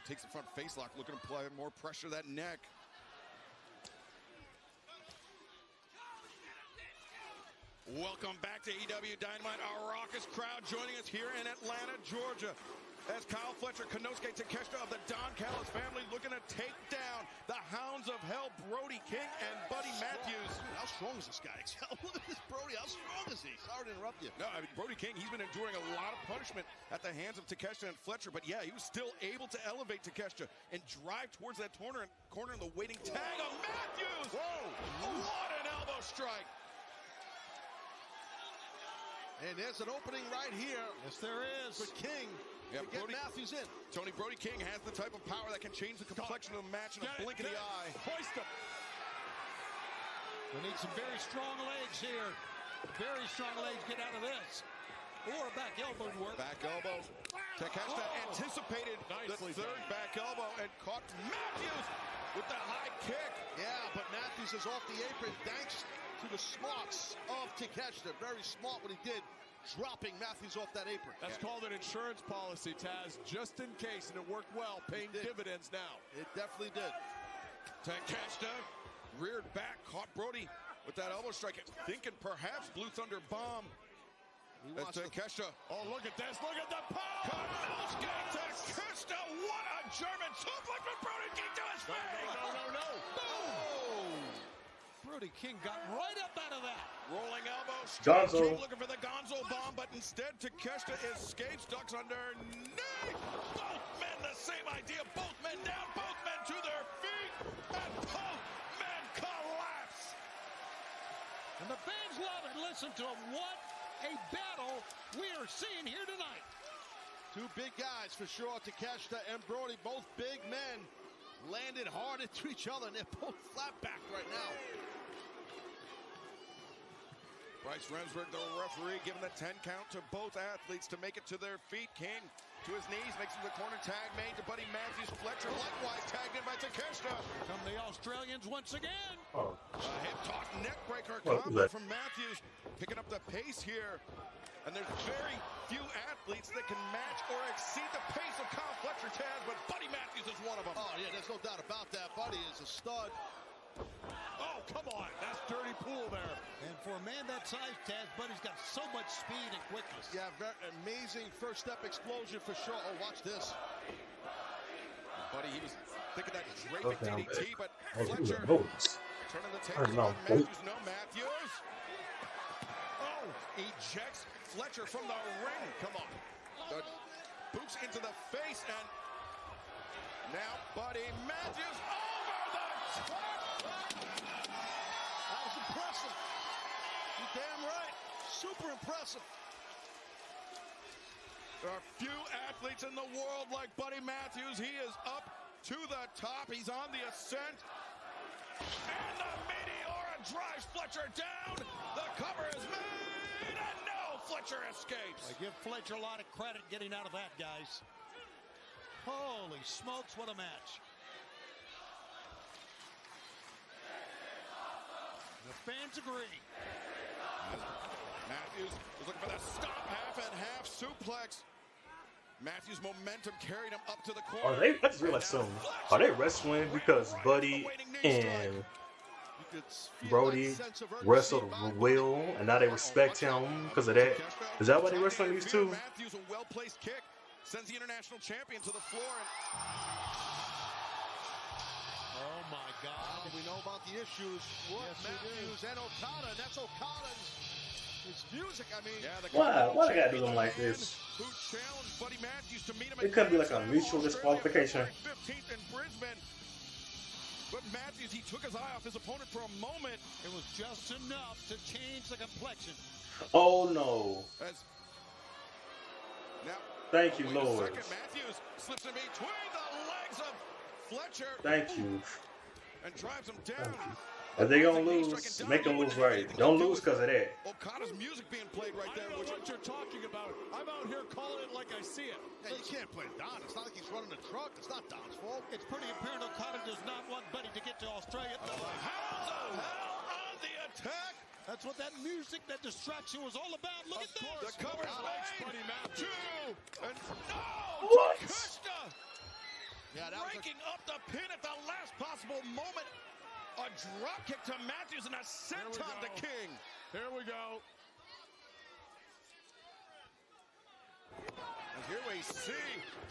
takes the front face lock, looking to apply more pressure to that neck. Welcome back to AEW Dynamite. Our raucous crowd joining us here in Atlanta, Georgia, as Kyle Fletcher, Konosuke Takeshita of the Don Callis family looking to take down the Hounds of Hell, Brody King and Buddy Matthews. Dude, how strong is this guy? Look at this Brody. How strong is he? Sorry to interrupt you. No, I mean, Brody King, he's been enduring a lot of punishment at the hands of Takeshita and Fletcher, but yeah, he was still able to elevate Takeshita and drive towards that corner in the waiting tag of Matthews. Whoa! What an elbow strike. And there's an opening right here. Yes, there is. For King to get Matthews in. Tony, Brody King has the type of power that can change the complexion of the match in a blink of the eye. Hoist him. We need some very strong legs here. Very strong legs get out of this. Or a back elbow to work. Back elbow. Takeshita anticipated the third back elbow and caught Matthews with the high kick. Yeah, but Matthews is off the apron thanks to the smarts of Takeshita. Very smart what he did, dropping Matthews off that apron. That's called an insurance policy, Taz, just in case, and it worked well, paying dividends now. It definitely did. Takeshita reared back, caught Brody with that elbow strike, thinking perhaps Blue Thunder bomb. That's Takeshita. Oh, look at this. Look at the power. Takeshita, what a German suplex with Brody King to his face. No. Boom. Brody King got right up out of that. Rolling elbow. Gonzo. Looking for the Gonzo bomb, but instead Takeshita escapes, ducks underneath. Both men, the same idea. Both men down, both men to their feet, and both men collapse. And the fans love it. Listen to them. What a battle we are seeing here tonight. Two big guys for sure. Takeshita and Brody, both big men, landed hard into each other, and they're both flat back right now. Bryce Remsburg, the referee, giving the 10 count to both athletes to make it to their feet. King to his knees, makes it to the corner, tag made to Buddy Matthews. Fletcher likewise tagged in by Takeshita. Come the Australians once again. Oh. Hip toss, neck breaker What was combo that? from Matthews, picking up the pace here. And there's very few athletes that can match or exceed the pace of Kyle Fletcher, Taz, but Buddy Matthews is one of them. Oh, yeah, there's no doubt about that. Buddy is a stud. Oh, come on. That's dirty pool there. And for a man that size, Taz, Buddy's got so much speed and quickness. Yeah, very amazing first step explosion for sure. Oh, watch this. Buddy, he was thinking that draping Okay, DDT, but oh, Fletcher notes. turning the I don't table know. on Matthews. No, Matthews. Oh, ejects Fletcher from the ring. Come on. The boots into the face, and now Buddy Matthews over the top. That was impressive. You damn right. Super impressive. There are few athletes in the world like Buddy Matthews. He is up to the top. He's on the ascent. And the Meteora drives Fletcher down. The cover is made, and no, Fletcher escapes. I give Fletcher a lot of credit getting out of that, guys. Holy smokes, what a match. The fans agree. Matthews is looking for that stop half and half suplex. Matthews' momentum carried him up to the corner. Are they? I just realized something. Are they wrestling because Buddy and Brody wrestled well, and now they respect him because of that? Is that why they wrestling these two? Matthews, a well-placed kick, sends the international champion to the floor. Oh my God. We know about the issues with Matthews and Okada. That's Okada's music. I mean, Why? Why they gotta do them like this? Who challenged Buddy Matthews to meet him? It could be like a mutual disqualification. 15th in Brisbane. But Matthews, he took his eye off his opponent for a moment. It was just enough to change the complexion. Oh no! Now, Thank you, Lord. Matthews slips in between the legs of Fletcher. Thank you. And drives him down. If they gonna lose, make them lose right. Don't lose because of that. Okada's music being played right there. I don't know what you're talking about. I'm out here calling it like I see it. Yeah, you can't blame Don. It's not like he's running a truck. It's not Don's fault. It's pretty apparent Okada does not want Buddy to get to Australia. How the hell on the attack? That's what that music, that distraction was all about. Look at this. The cover's made. Two. And no. What? Takeshita. Yeah, that was breaking up the pin at the last possible moment. A drop kick to Matthews and a senton to King. Here we go. And here we see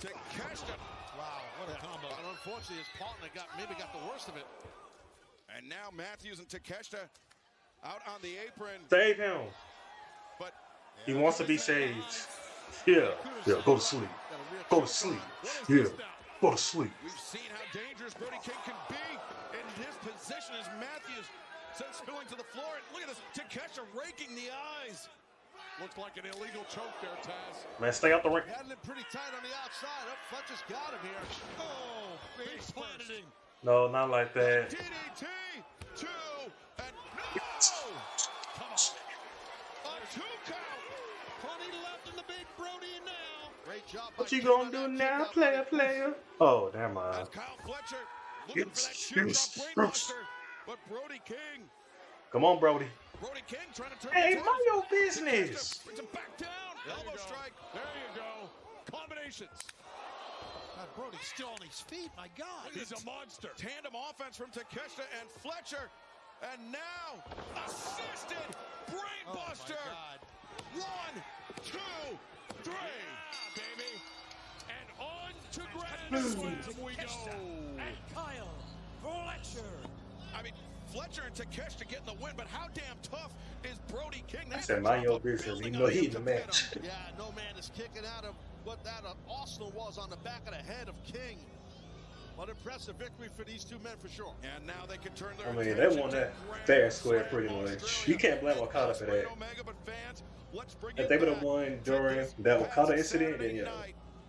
Takeshita. Wow, what a combo. And unfortunately, his partner maybe got the worst of it. And now Matthews and Takeshita out on the apron. Save him. But He wants to be saved. Yeah. Yeah. Go to sleep. Go to sleep. Yeah. Go to sleep. we've seen how dangerous Brody King can be in his position as Matthews sends spilling to the floor. And look at this, Takeshita raking the eyes. Looks like an illegal choke there, Taz. Man, stay out the ring. Had him pretty tight on the outside. Oh, Fletcher's got him here. Oh, he planted him. No, not like that. DDT, two, and no! Come on. A two count. Plenty left in the big Brody now. Great job. What you gonna do now, player? Oh, never As mind. Kyle Fletcher looking for that teardrop brainbuster, but Brody King. Come on, Brody. Brody King trying to turn Hey, the mind your business. Brings him back down. Elbow strike. There you go. Combinations. God, Brody's still on his feet. My God. He's a monster. Tandem offense from Takeshita and Fletcher. And now, assisted brainbuster. Oh, my God. 1, 2, 3. Yeah, baby. And on to Grand Slam we go. And Kyle Fletcher. I mean, Fletcher and Takeshita getting the win, but how damn tough is Brody King? I said, mind your business. You know he in the match. Yeah, no man is kicking out of what that Arsenal was on the back of the head of King. What impressive victory for these two men for sure. And now they can turn their I mean, they won that fair and square pretty much. You can't blame Okada for that. If they would have won during that Okada incident, then yeah.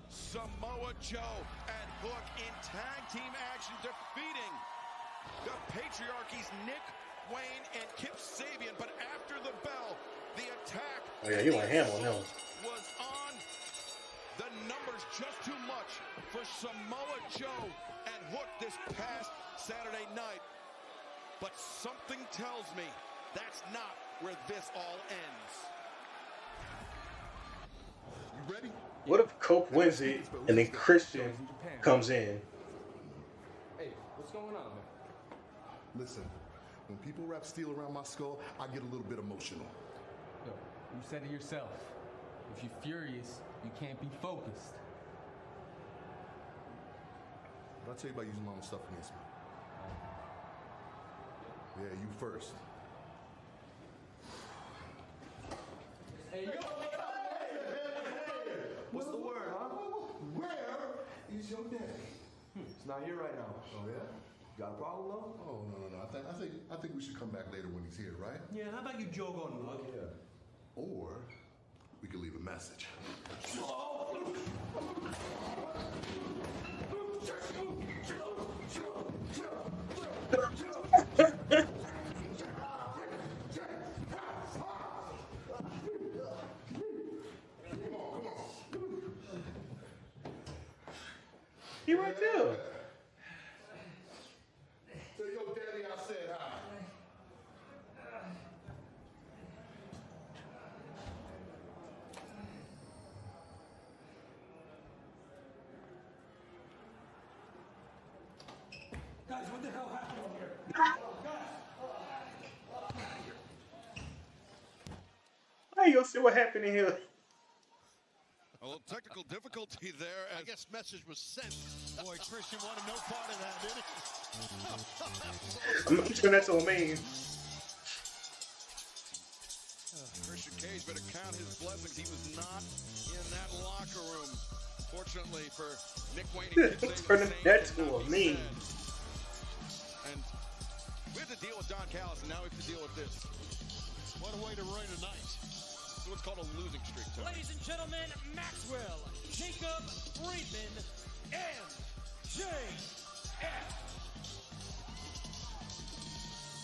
Samoa Joe and Hook in tag team action defeating the Patriarchy's Nick Wayne and Kip Sabian, but after the bell, the attack. Oh yeah, he went ham on him. Was on the numbers just too much for Samoa Joe and Hook this past Saturday night. But something tells me that's not where this all ends. You ready? What if Cope wins it and then Christian comes in? Hey, what's going on, man? Listen, when people wrap steel around my skull, I get a little bit emotional. Yo, you said it yourself. If you're furious, you can't be focused. What I tell you about using my own stuff against me? Yeah, you first. Hey, yo, what's the word, huh? Where is your daddy? It's not here right now. Oh yeah? Got a problem, though? Oh no. I think we should come back later when he's here, right? Yeah, how about you jog on, Mug? Yeah. Or we could leave a message. He right there. Tell your daddy I said hi. Guys, what the hell happened here? Hey, you'll see what happened in here. A little technical difficulty there. I guess message was sent. Boy, Christian wanted no part of that, did he? I'm gonna turn that to a meme. Christian Cage better count his blessings. He was not in that locker room. Fortunately for Nick Wayne and Kip Sabian, Turning that to a meme. And we had to deal with Don Callis, and now we have to deal with this. What a way to ruin a night. It's what's called a losing streak, Tony. Ladies and gentlemen, Maxwell, Jacob Friedman, MJF.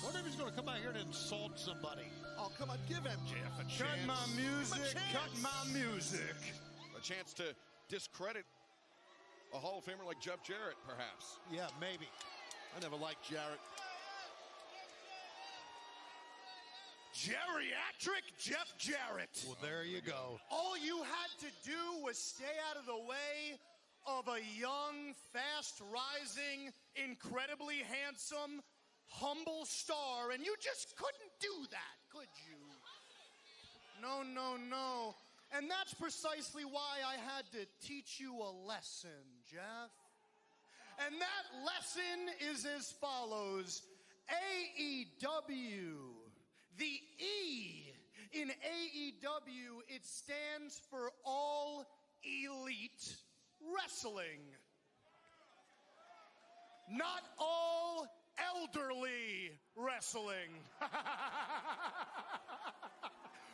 What if he's going to come out here and insult somebody? Oh, come on, give MJF a chance. Cut my music, cut my music. A chance to discredit a Hall of Famer like Jeff Jarrett, perhaps. Yeah, maybe. I never liked Jarrett. Geriatric Jeff Jarrett. Well, there you go. All you had to do was stay out of the way of a young, fast-rising, incredibly handsome, humble star, and you just couldn't do that, could you? No, no, no. And that's precisely why I had to teach you a lesson, Jeff. And that lesson is as follows. AEW. The E in AEW, it stands for All Elite Wrestling. Not all elderly wrestling.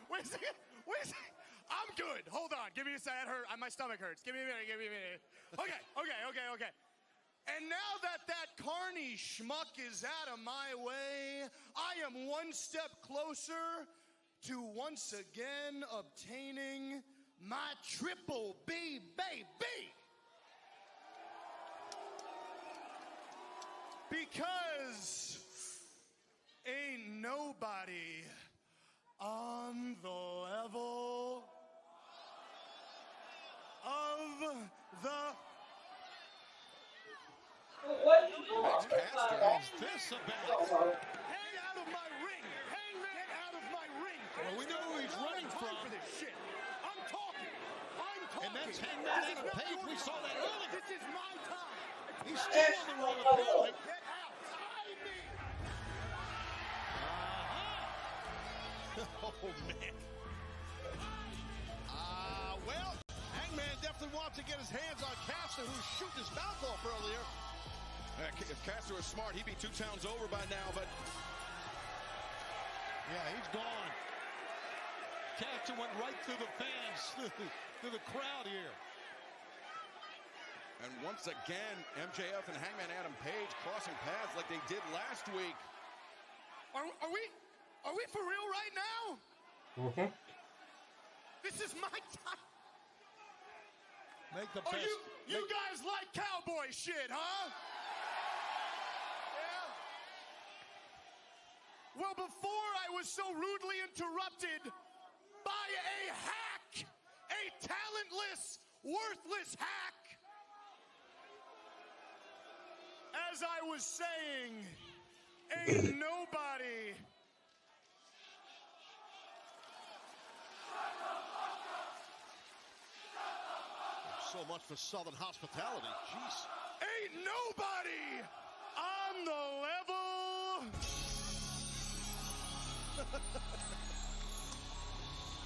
Wait a second. I'm good. Hold on. Give me a second. My stomach hurts. Give me a minute. Okay. And now that carny schmuck is out of my way, I am one step closer to once again obtaining my Triple B, baby. Because ain't nobody on the level of the... What? What's this about? Hang out of my ring! Get out of my ring! Well, we know who he's running from. For this shit. I'm talking. And that's Hangman Adam Page. We saw that earlier. This is my time. He's still on the road, apparently. Get out. Hide me. Oh, man. Well, Hangman definitely wants to get his hands on Caster, who's shooting his mouth off earlier. If Caster was smart, he'd be 2 towns over by now, but... Yeah, he's gone. Caster went right through the fans, through the crowd here. And once again, MJF and Hangman Adam Page crossing paths like they did last week. Are we for real right now? Mm-hmm. This is my time. Make the Oh, best. you guys like cowboy shit, huh? Yeah. Well, before I was so rudely interrupted by a hack, a talentless, worthless hack. As I was saying, ain't nobody. So much for Southern hospitality. Jeez. Ain't nobody on the level.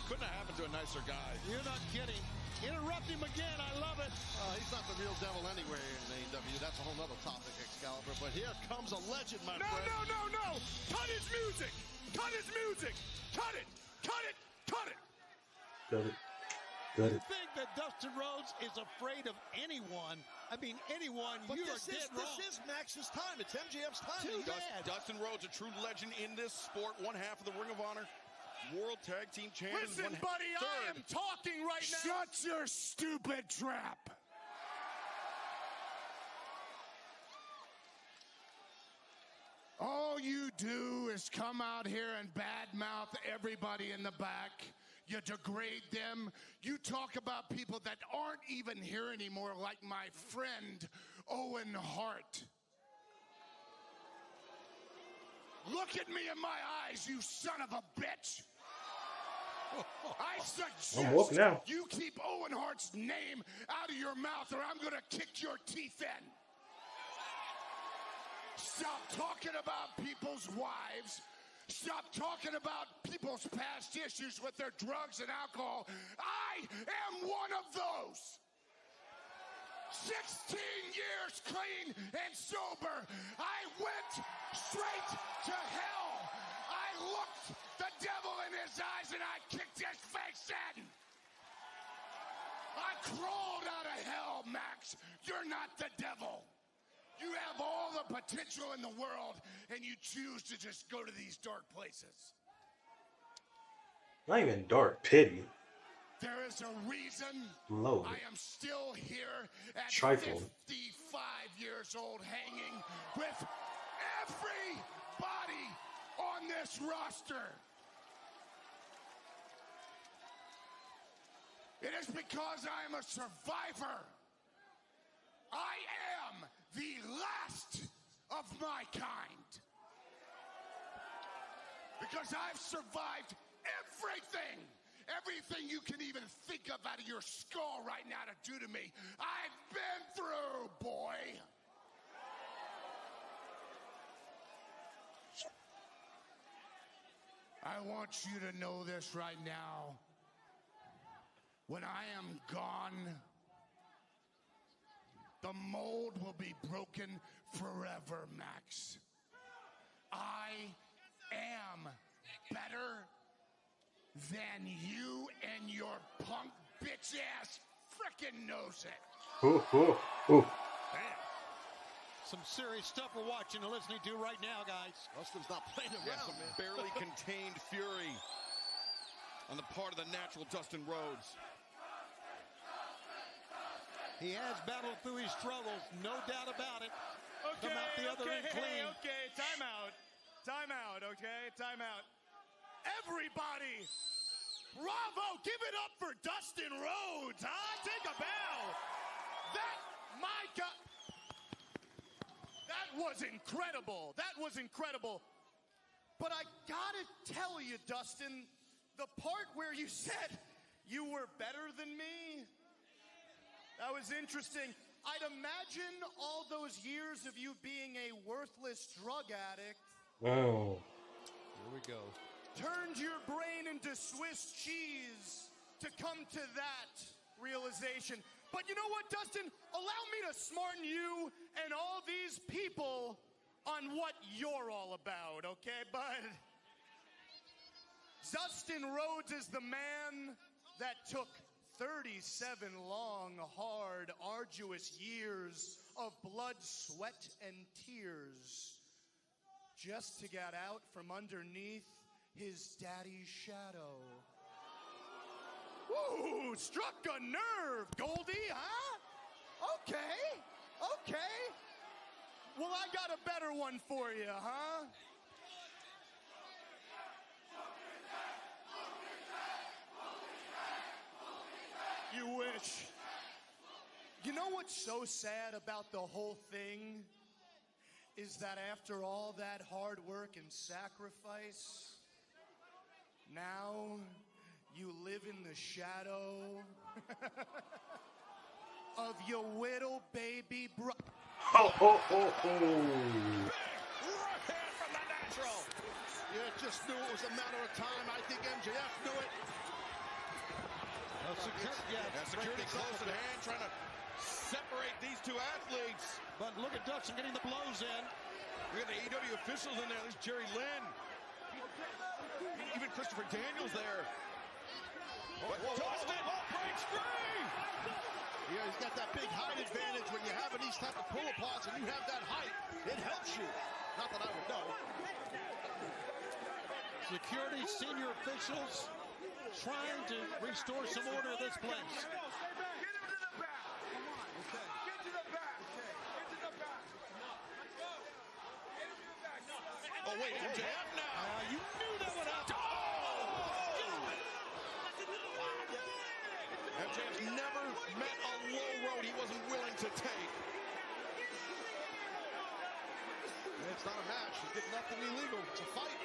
Couldn't have happened to a nicer guy. You're not kidding. Interrupt him again. I love it. He's not the real devil anywhere in AEW. That's a whole other topic, Excalibur. But here comes a legend, my friend. No. Cut his music. Cut his music. Cut it. Cut it. Cut it. Got it. You think that Dustin Rhodes is afraid of anyone? I mean, anyone. But You this are dead wrong. is Max's time. It's MJF's time. Too bad. Dustin Rhodes, a true legend in this sport. One half of the Ring of Honor World Tag Team Champion. Listen, buddy, I am talking right now. Shut your stupid trap. All you do is come out here and badmouth everybody in the back. You degrade them. You talk about people that aren't even here anymore, like my friend Owen Hart. Look at me in my eyes, you son of a bitch. I I'm woke suggest now. you keep Owen Hart's name out of your mouth or I'm going to kick your teeth in. Stop talking about people's wives. Stop talking about people's past issues with their drugs and alcohol. I am one of those. 16 years clean and sober. I went straight to hell. I looked the devil in his eyes and I kicked his face in. I crawled out of hell, Max. You're not the devil. You have all the potential in the world, and you choose to just go to these dark places. Not even dark, pity. There is a reason Low. I am still here at Trifle. 55 years old, hanging with everybody on this roster. It is because I am a survivor. I am the last of my kind. Because I've survived everything. Everything you can even think of out of your skull right now to do to me. I've been through, boy. I want you to know this right now. When I am gone, the mold will be broken forever, Max. I am better than you and your punk bitch ass frickin' knows it. Ooh, ooh, ooh. Some serious stuff we're watching and listening to right now, guys. Dustin's not playing around, Some man. barely contained fury on the part of the natural Dustin Rhodes. He has battled through his struggles, no doubt about it. Come out the other end clean. Okay, time out, okay, time out. Everybody, bravo, give it up for Dustin Rhodes, huh? Take a bow. My God. That was incredible. That was incredible. But I gotta tell you, Dustin, the part where you said you were better than me, that was interesting. I'd imagine all those years of you being a worthless drug addict. Oh. Here we go. Turned your brain into Swiss cheese to come to that realization. But you know what, Dustin? Allow me to smarten you and all these people on what you're all about, okay, bud? Dustin Rhodes is the man that took 37 long, hard, arduous years of blood, sweat, and tears just to get out from underneath his daddy's shadow. Ooh, struck a nerve, Goldie, huh? Okay. Well, I got a better one for you, huh? You wish. You know what's so sad about the whole thing? Is that after all that hard work and sacrifice, now you live in the shadow of your little baby brother. Big right hand from the natural. You just knew it was a matter of time. I think MJF knew it. Security close at hand, trying to separate these two athletes. But look at Dustin getting the blows in. We got the AEW officials in there. There's Jerry Lynn. Even Christopher Daniels there. Dustin breaks free. Yeah, he's got that big height advantage when you're having these type of pull-aparts and you have that height. It helps you. Not that I would know. Security, senior officials trying to restore some order to this place. Oh, wait, MJF now. You knew that would happen. MJF never met a low road he wasn't willing to take. It's not a match. He did nothing illegal. It's a fight.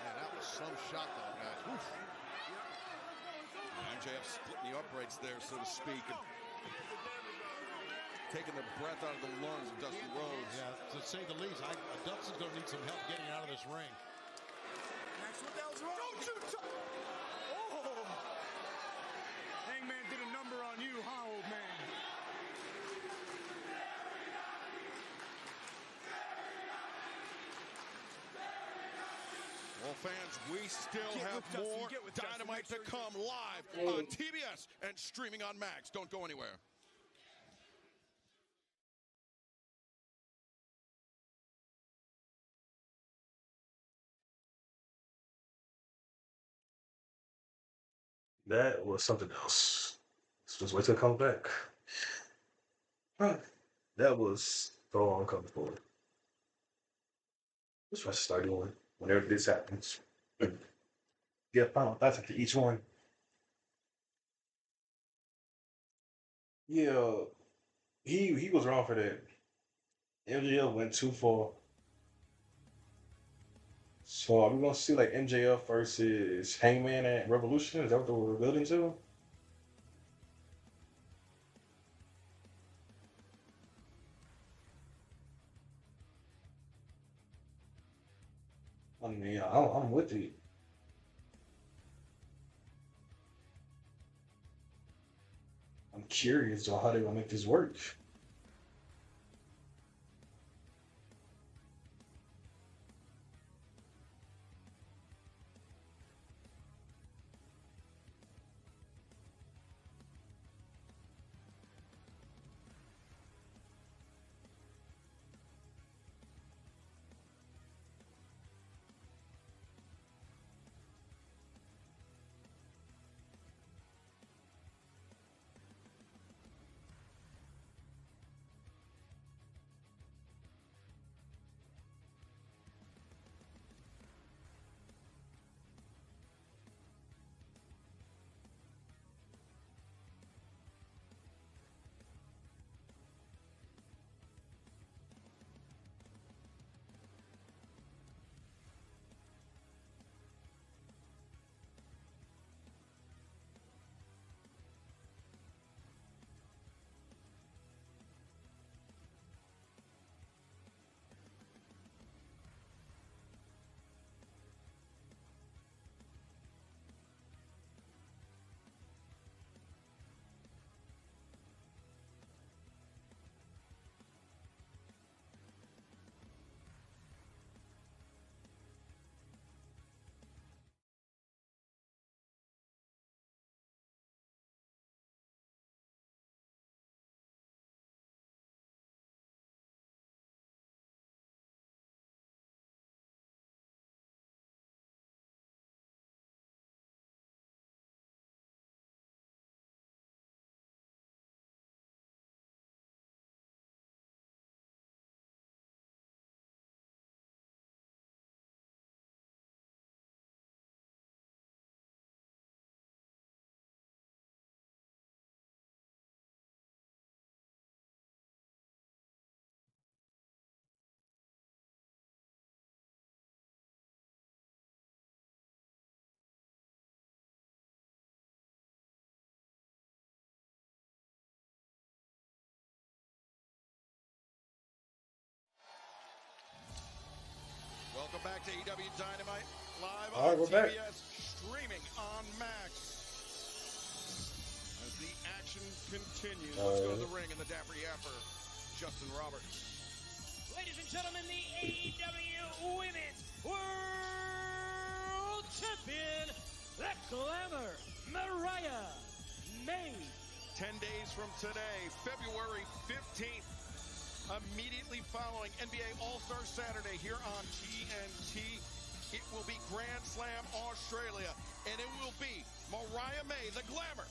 Man, that was some shot, though, guys. Oof. MJF splitting the uprights there, so to speak, and taking the breath out of the lungs of Dustin Rhodes. Yeah, to say the least, Dustin's going to need some help getting out of this ring. Hangman did a number on you, huh, old man? Well, fans, we still have more Dynamite to come live on TBS and streaming on Max. Don't go anywhere. That was something else. Let's just wait till it comes back. That was so uncomfortable. Let's try to start doing whenever this happens. Get final thoughts after each one. Yeah, he was wrong for that. MJF went too far. So are we gonna see like MJF versus Hangman at Revolution? Is that what we're building to? I mean, I'm with it. I'm curious on how they're gonna make this work. Welcome back to AEW Dynamite, live All right, on we're back. TBS, streaming on Max. As the action continues, let's go to the ring in the Dapper Yapper, Justin Roberts. Ladies and gentlemen, the AEW Women's World Champion, the Glamour, Mariah May. 10 days from today, February 15th, immediately following NBA All-Star Saturday here on TNT, it will be Grand Slam Australia, and it will be Mariah May, the Glamour,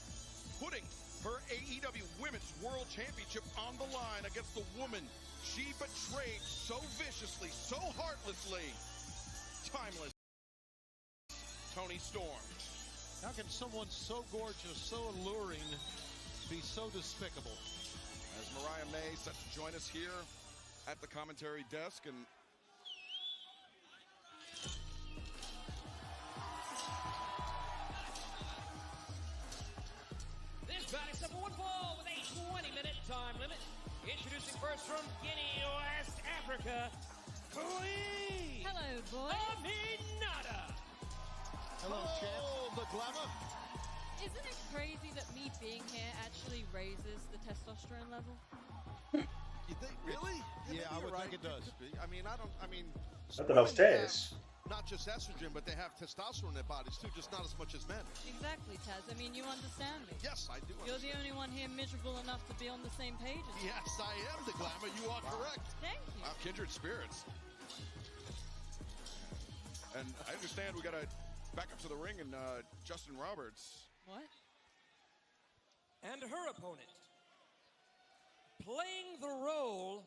putting her AEW Women's World Championship on the line against the woman she betrayed so viciously, so heartlessly, timeless Toni Storm. How can someone so gorgeous, so alluring, be so despicable? As Mariah May set to join us here at the commentary desk, and This bout is set for one fall with a 20-minute time limit. Introducing first from Guinea, West Africa, Queen. Hello, boys. Aminata. Hello, champ. The Glamour. Isn't it crazy that me being here actually raises the testosterone level? You think really? Yeah, I would think it does. I mean, I thought that was women Taz. have not just estrogen, but they have testosterone in their bodies too, just not as much as men. Exactly, Taz. I mean, you understand me. Yes, I do. You're the only one here miserable enough to be on the same page as me. Yes, I am the Glamour. You are correct. Thank you. Kindred spirits. And I understand we got to back up to the ring and Justin Roberts. What? And her opponent, playing the role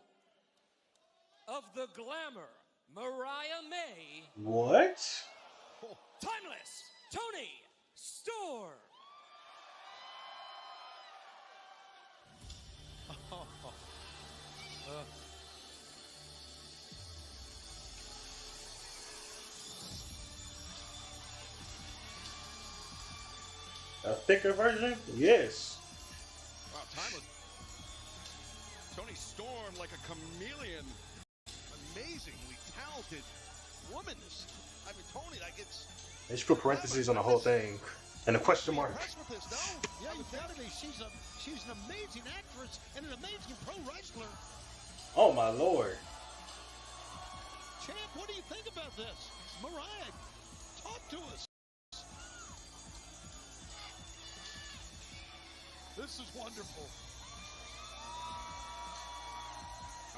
of the Glamour, Mariah May. What? Timeless Toni Storm. A thicker version? Yes. Wow, timeless. Toni Storm like a chameleon. Amazingly talented woman. I mean, Toni, like it's. They just put parentheses on the whole thing and a question mark. Yeah, you gotta be. She's an amazing actress and an amazing pro wrestler. Oh my lord. Champ, what do you think about this? Mariah, talk to us. This is wonderful.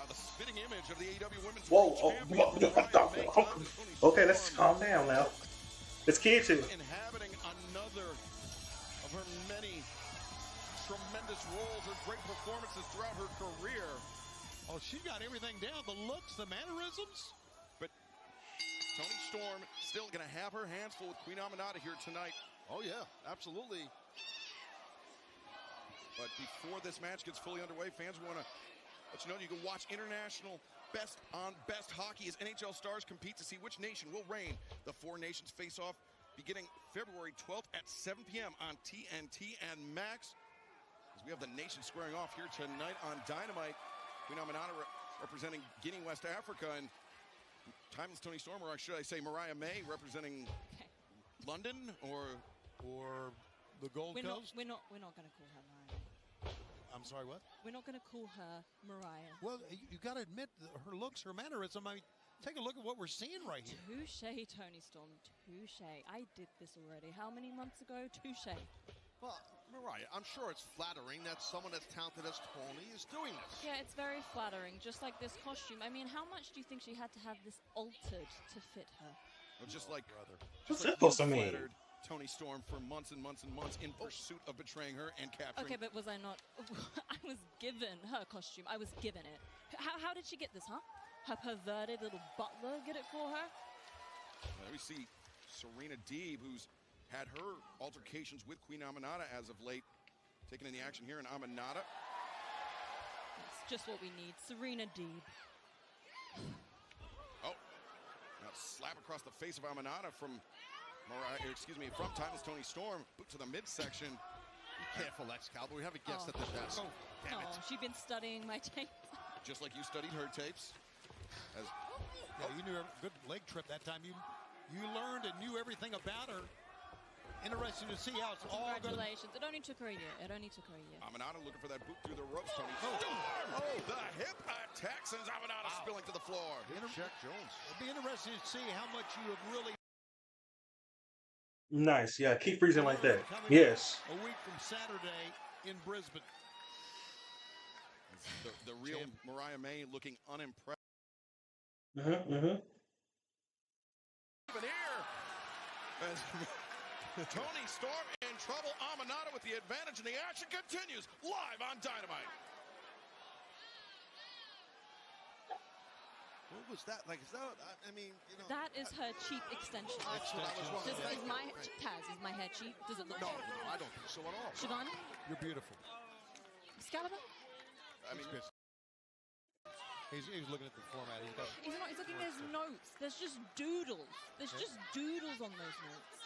The spitting image of the AEW Women's Whoa, World Champion. okay, let's calm down now. It's kid too. Inhabiting another of her many tremendous roles, her great performances throughout her career. Oh, she got everything down, the looks, the mannerisms. But Toni Storm still going to have her hands full with Queen Aminata here tonight. Oh, yeah, absolutely. But before this match gets fully underway, fans want to let you know you can watch international best on best hockey as NHL stars compete to see which nation will reign. The four nations face off beginning February 12th at 7 p.m. on TNT and Max. As we have the nation squaring off here tonight on Dynamite. Queen Aminata representing Guinea, West Africa, and timeless Toni Storm, or should I say Mariah May, representing London or the Gold Coast? We're not going to call her Mariah. I'm sorry, what? We're not going to call her Mariah. Well, you got to admit her looks, her mannerism. I mean, take a look at what we're seeing right here. Touche, Toni Storm. Touche. I did this already. How many months ago? Touche. Well, Mariah, I'm sure it's flattering that someone as talented as Toni is doing this. Yeah, it's very flattering. Just like this costume. I mean, how much do you think she had to have this altered to fit her? Well, just like What's that supposed to mean? Toni Storm for months and months and months in pursuit of betraying her and capturing. Okay, but was I not? I was given her costume. I was given it. How did she get this, huh? Her perverted little butler get it for her? We see Serena Deeb, who's had her altercations with Queen Aminata as of late, taking in the action here in Aminata. It's just what we need. Serena Deeb. Oh, now slap across the face of Aminata from from timeless Toni Storm, boot to the midsection. Be careful, Excalibur. We have a guest at the desk. Oh, Damn it. she's been studying my tapes. Just like you studied her tapes. As Yeah, you knew good leg trip that time. You learned and knew everything about her. Interesting to see how it's all going. Congratulations. It only took her a year. Amanada looking for that boot through the ropes, Tony. The hip attack sends Amanada spilling to the floor. Check Jones. It'll be interesting to see how much you have really. Nice. Yeah, keep freezing like that. Yes. A week from Saturday in Brisbane. The real Mariah May looking unimpressed. Mm-hmm. Even here, as Tony Storm in trouble. Amanada with the advantage, and the action continues live on Dynamite. What was that? Like, is that, I mean, you know. That is her cheap extension. That's what I was wondering. Is my hair cheap? Does it look No, cheap? I don't think so at all. Shivani? You're beautiful. Excalibur? I mean, he's looking at the format. He's not. He's looking at his notes. There's just doodles. There's just doodles on those notes.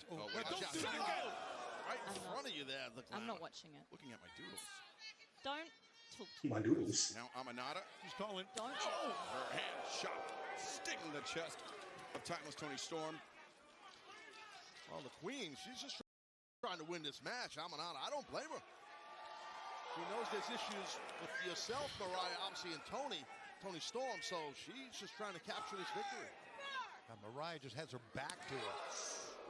Don't do that. Right in front of you there. I'm not watching it. Looking at my doodles. Don't talk. My doodles. Now Amanada. He's calling. Don't. Her hand shot, stinging the chest of timeless Tony Storm. Well, the Queen, she's just trying to win this match. Amanada, I don't blame her. She knows there's issues with yourself, Mariah, obviously, and Tony Storm, so she's just trying to capture this victory. Mariah just has her back to her.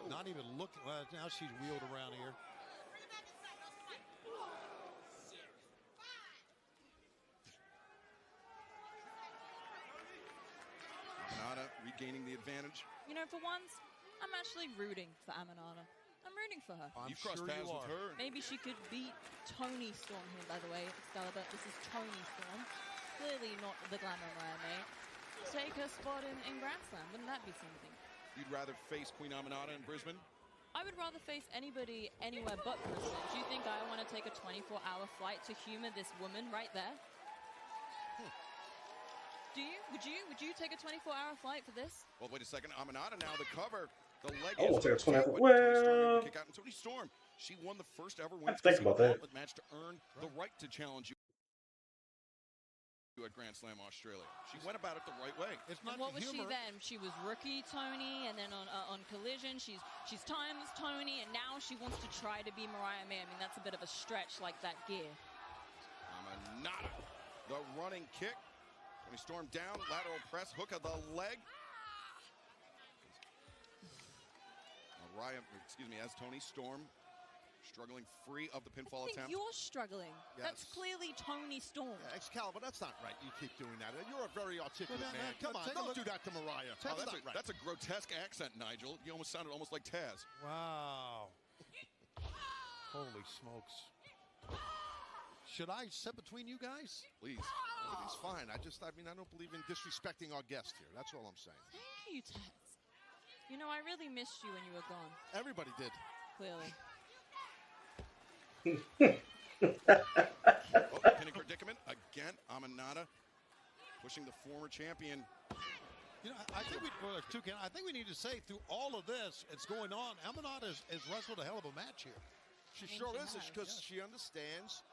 Not even looking. Well, now she's wheeled around here. Amanada regaining the advantage. You know, for once, I'm actually rooting for Amanada. I'm rooting for her. You've crossed paths with her. Maybe she could beat Tony Storm here, by the way. Excalibur, this is Tony Storm. Clearly not the glamour Mariah May. Take her spot in Grand Slam. Wouldn't that be something? You'd rather face Queen Amanada in Brisbane? I would rather face anybody anywhere but Brisbane. Do you think I want to take a 24-hour flight to humor this woman right there? Do you? Would you take a 24-hour flight for this? Well, wait a second. Amanada now the cover. The leg Oh, is take a 24. Well, kick out. And Tony Storm, she won the first ever women's think about that. match to earn the right to challenge you at Grand Slam Australia. She went about it the right way. It's not what was she then? She was rookie Tony, and then on Collision, she's timeless Tony, and now she wants to try to be Mariah May. I mean, that's a bit of a stretch, like that gear. Amanada, the running kick. Tony Storm down, lateral press, hook of the leg. Mariah, as Tony Storm struggling free of the pinfall attempt. You're struggling. Yes. That's clearly Tony Storm. Excalibur, that's not right. You keep doing that. You're a very articulate man. Come on, don't do that to Mariah. That's a grotesque accent, Nigel. You almost sounded almost like Taz. Wow. Holy smokes. Should I sit between you guys? Please. Everything's fine. I don't believe in disrespecting our guest here. That's all I'm saying. Thank you, Taz. You know, I really missed you when you were gone. Everybody did. Clearly. Pinning predicament again. Amanada pushing the former champion. You know, I think we need to say through all of this, it's going on. Amanada has wrestled a hell of a match here. She sure is, because she understands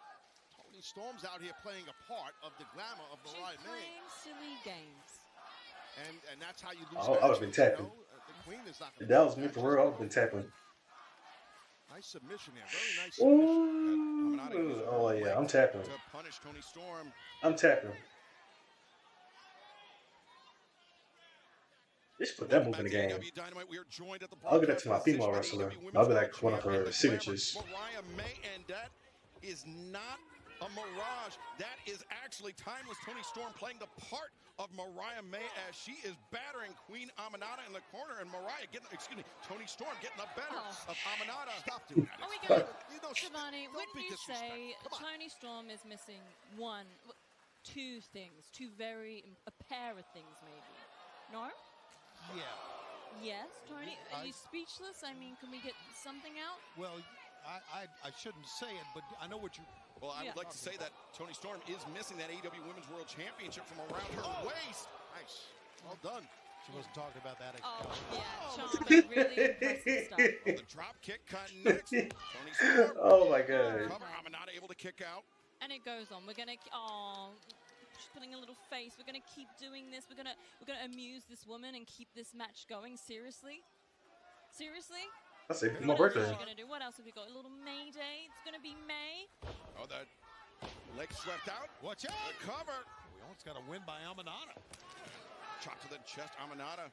Tony Storm's out here playing a part of the glamour of Mariah May. She's playing silly games. And that's how you lose. I would have been tapping. The Queen is not If that was me for real, I would have been tapping. Nice submission there. Very nice submission. Oh, yeah, I'm tapping. To punish Tony Storm. I'm tapping. They should put that move in the game. I'll get that to my female wrestler. I'll be like one of her signatures. Mariah May, and that is not a mirage. That is actually timeless Tony Storm playing the part of Mariah May as she is battering Queen Amanada in the corner, and Tony Storm getting the better of Amanada. Stop doing that. Are we going to, Shivani, wouldn't you say Tony Storm is missing two things, a pair of things maybe? No? Yeah. Yes, Tony? Are you speechless? I mean, can we get something out? Well, I shouldn't say it, but I know what you... Well, I would like to say that Tony Storm is missing that AEW Women's World Championship from around her waist. Nice. Well done. She wasn't talking about that. Yeah, really impressive stuff. The drop kick connects. Tony Storm. Oh, my God. Cover. Amanada able to kick out. And it goes on. We're going to... She's putting a little face. We're gonna keep doing this. We're gonna amuse this woman and keep this match going. Seriously? Seriously? That's it. What My else birthday. are we gonna do? What else have we got? A little May Day. It's gonna be May. Oh, that leg swept out. Watch out. The cover. We almost got a win by Amanada. Chop to the chest. Amanada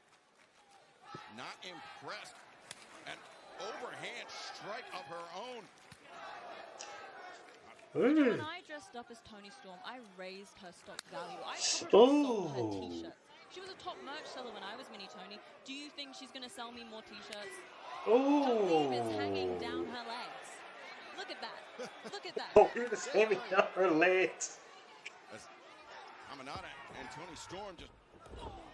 not impressed. An overhand strike of her own. When I dressed up as Toni Storm, I raised her stock value. I sold her t-shirts. She was a top merch seller when I was Mini Toni. Do you think she's going to sell me more t-shirts? Toni is hanging down her legs. Look at that. Look at that. Oh, is hanging down her legs. As Amanada and Toni Storm just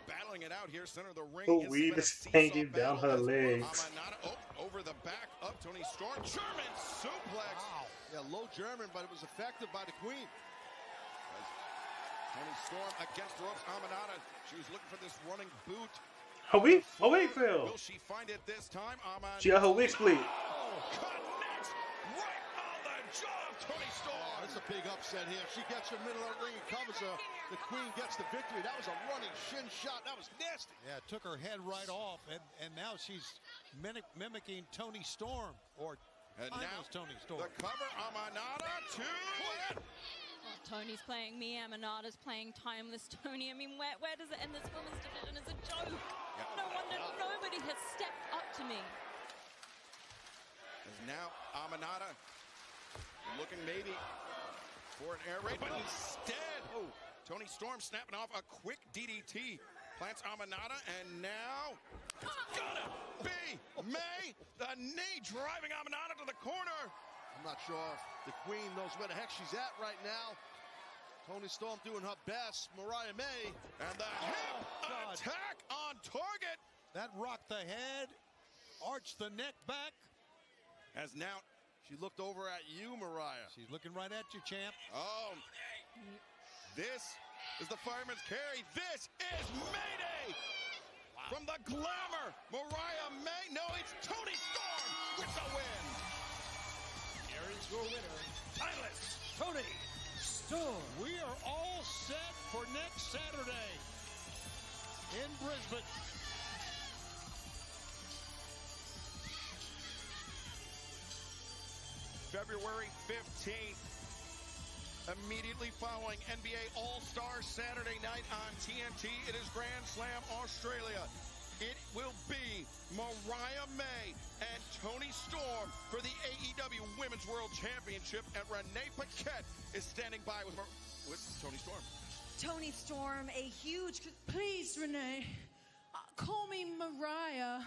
battling it out here, center of the ring. Oh, weed is hanging down her legs. Amanada, over the back of Toni Storm. German suplex. Wow. Yeah, low German, but it was effective by the Queen. As Toni Storm against the ropes. Amanada, she was looking for this running boot. Her wig fell. Will she find it this time? Amanada. She got her wig split. Connects right on the jaw of Toni Storm. That's a big upset here. If she gets her middle of the ring and covers her, the Queen gets the victory. That was a running shin shot. That was nasty. Yeah, took her head right off, and now she's mimicking Toni Storm, or and now Toni Storm. The cover, Amanada to it. Oh, Toni's playing me, Amanada's playing Timeless Toni. I mean, where does it end? This women's division is a joke. Yeah. No wonder nobody has stepped up to me. As now Amanada looking maybe for an air raid, but instead, Toni Storm snapping off a quick DDT. Plants Amanada, and now it's gonna be May. The knee driving Amanada to the corner. I'm not sure if the Queen knows where the heck she's at right now. Toni Storm doing her best. Mariah May. And the hip attack on target. That rocked the head, arched the neck back. As now she looked over at you, Mariah. She's looking right at you, champ. Oh, this is the fireman's carry. This is Mayday. Wow. From the glamour, Mariah May. No, it's Toni Storm with the win. Here's your winner, Timeless Toni Storm. We are all set for next Saturday in Brisbane. February 15th, immediately following NBA All-Star Saturday night on TNT. It is Grand Slam Australia. It will be Mariah May and Toni Storm for the AEW Women's World Championship, and Renee Paquette is standing by with Toni Storm. Toni Storm, a huge... Please, Renee, call me Mariah.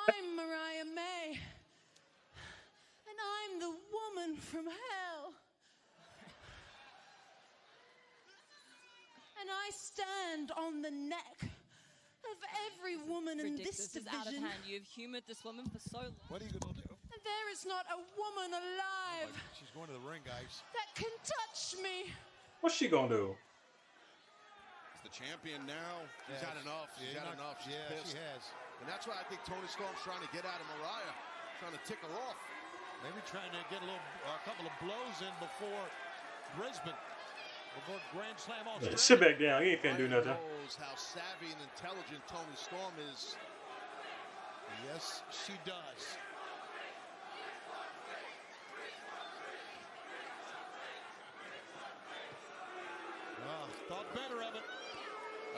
I'm Mariah May. And I'm the woman from hell. And I stand on the neck of every woman in this division. This is out of hand. You've humored this woman for so long. What are you going to do? And there is not a woman alive She's going to the ring, guys. that can touch me. What's she gonna do? It's the champion now. She's had enough. She's had enough. She's pissed. She has. And that's why I think Toni Storm's trying to get out of Mariah, trying to tick her off. Maybe trying to get a couple of blows in before Brisbane, before Grand Slam Australia. Sit back down. You ain't finna do nothing. Knows how savvy and intelligent Toni Storm is. Yes, she does. Thought better of it.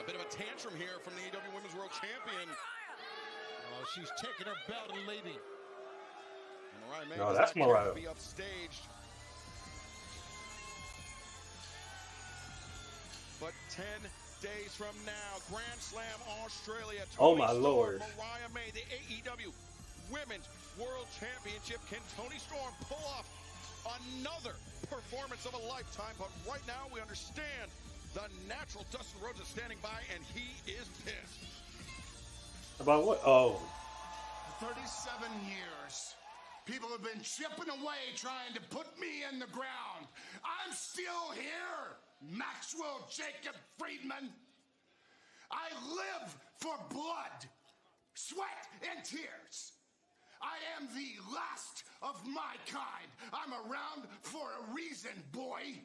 A bit of a tantrum here from the AEW Women's World Champion. Oh, she's taking her belt and leaving. And Mariah May No, that's Mariah. Be upstaged. But 10 days from now, Grand Slam Australia. Oh my Lord. Mariah May, the AEW Women's World Championship. Can Toni Storm pull off another performance of a lifetime? But right now we understand the natural Dustin Rhodes is standing by, and he is pissed. About what? Oh. 37 years. People have been chipping away trying to put me in the ground. I'm still here, Maxwell Jacob Friedman. I live for blood, sweat, and tears. I am the last of my kind. I'm around for a reason, boy.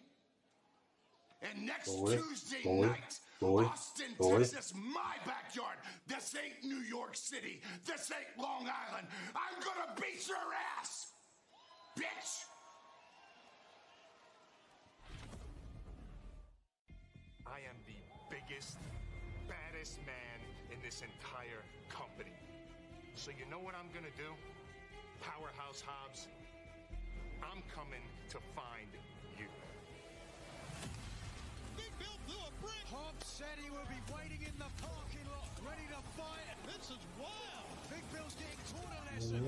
And next Tuesday night, Austin, Texas, my backyard. This ain't New York City. This ain't Long Island. I'm gonna beat your ass, bitch. I am the biggest, baddest man in this entire company. So you know what I'm gonna do? Powerhouse Hobbs, I'm coming to find you. Big Bill blew a brick. Hobbs said he would be waiting in the parking lot, ready to fight. This is wild. Big Bill's getting taught a lesson.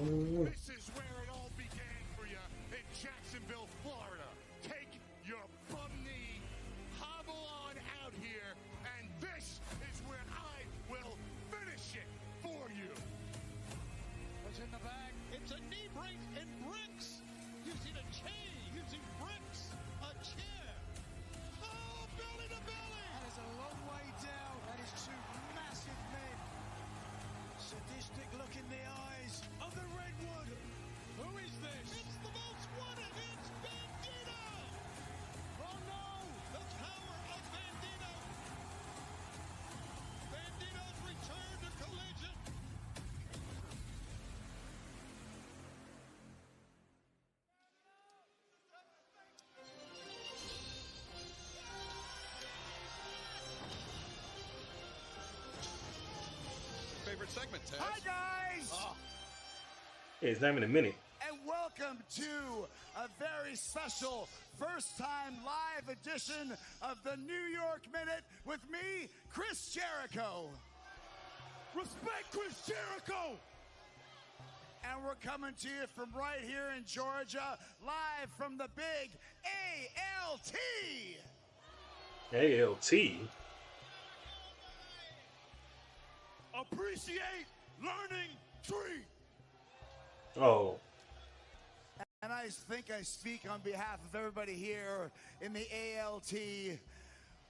This is where it all began for you in Jacksonville, Florida. Take your bum knee, hobble on out here, and this is where I will finish it for you. What's in the bag? It's a knee brace and bricks. Using a chain, using bricks, a chair. Oh, belly to belly. That is a long way down. That is two massive men. Sadistic look in the eyes of the Redwood. Who is this? It's the most wanted. It's Bandito. Oh no, the power of Bandito. Bandito's return to Collision. Favorite segment, Taz? Hi, guys! Yeah, it's not even a minute. And welcome to a very special first-time live edition of the New York Minute with me, Chris Jericho. Respect Chris Jericho! And we're coming to you from right here in Georgia, live from the big ALT. ALT? Appreciate learning 3. Oh. And I think I speak on behalf of everybody here in the ALT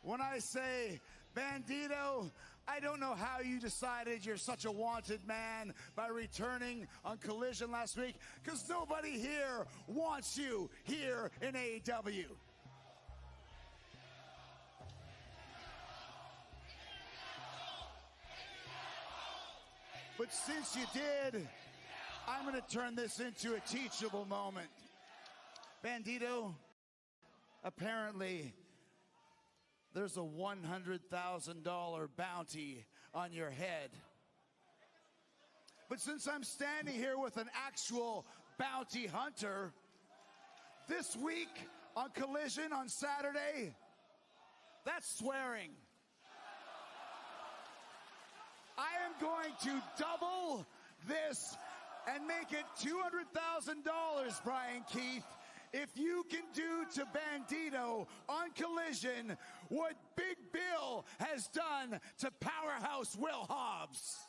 when I say, Bandito, I don't know how you decided you're such a wanted man by returning on Collision last week, because nobody here wants you here in AEW. But since you did, I'm going to turn this into a teachable moment. Bandito, apparently there's a $100,000 bounty on your head. But since I'm standing here with an actual bounty hunter, this week on Collision on Saturday, that's swearing. I am going to double this and make it $200,000, Brian Keith, if you can do to Bandito on Collision what Big Bill has done to Powerhouse Will Hobbs.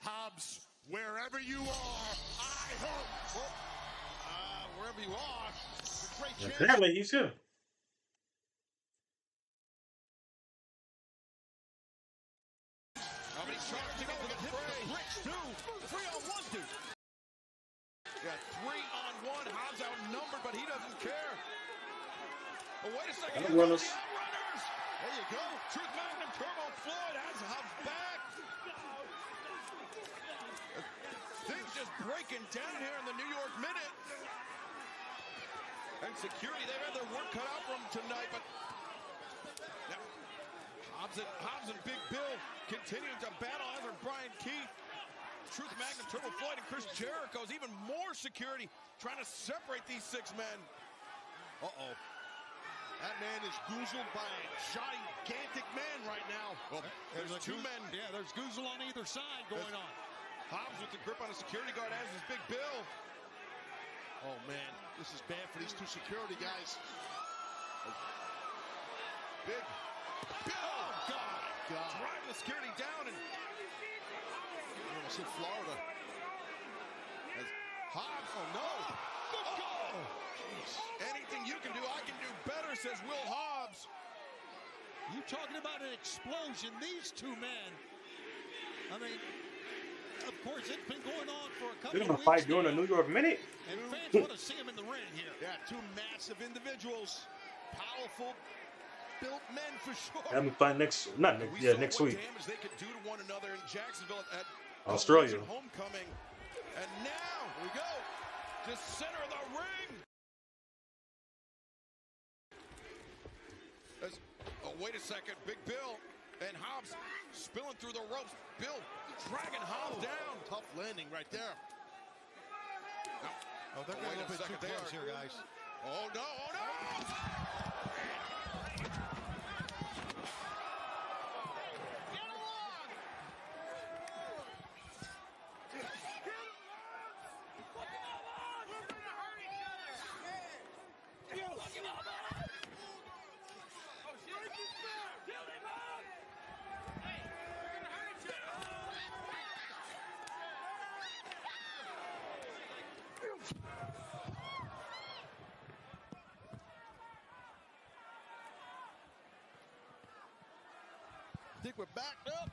Hobbs, wherever you are, I hope. Wherever you are, it's a great chance. Apparently he's here. How many shots to go for the fray? Bricks, too. 3-on-1, dude. Yeah, 3-on-1. Hobbs outnumbered, but he doesn't care. Oh, wait a second. Outrunners. Outrunners. There you go. Truth Magnum Turbo Floyd has Hobbs back. Things just breaking down here in the New York Minute. And security, they've had their work cut out for them tonight, but now Hobbs and Big Bill continuing to battle over Brian Keith. Truth Magnum Turbo Floyd and Chris Jericho's even more security trying to separate these 6 men. Uh-oh. That man is goozled by a gigantic man right now. Well, there's 2 men. Yeah, there's goozle on either side going on. Hobbs with the grip on a security guard, as is Big Bill. Oh, man. This is bad for these 2 security guys. Big Bill. Oh, God. Driving the security down. And I almost hit Florida. as Hobbs, oh, no. Oh. Anything you can do, I can do better, says Will Hobbs. You talking about an explosion? These 2 men. I mean, Of course, it's been going on for a couple They're of gonna weeks fight during now, a New York minute. and fans want to see him in the ring here. Yeah, two massive individuals, powerful, built men for sure. Have them fight next week. Damage they could do to one another in Jacksonville at Australia. homecoming. And now we go to center of the ring. Oh, wait a second, Big Bill and Hobbs spilling through the ropes. Bill dragging Hobbs down. Tough landing right there. Oh, they're getting a little bit too close here, guys. Oh, no, oh, no! I think we're backed up.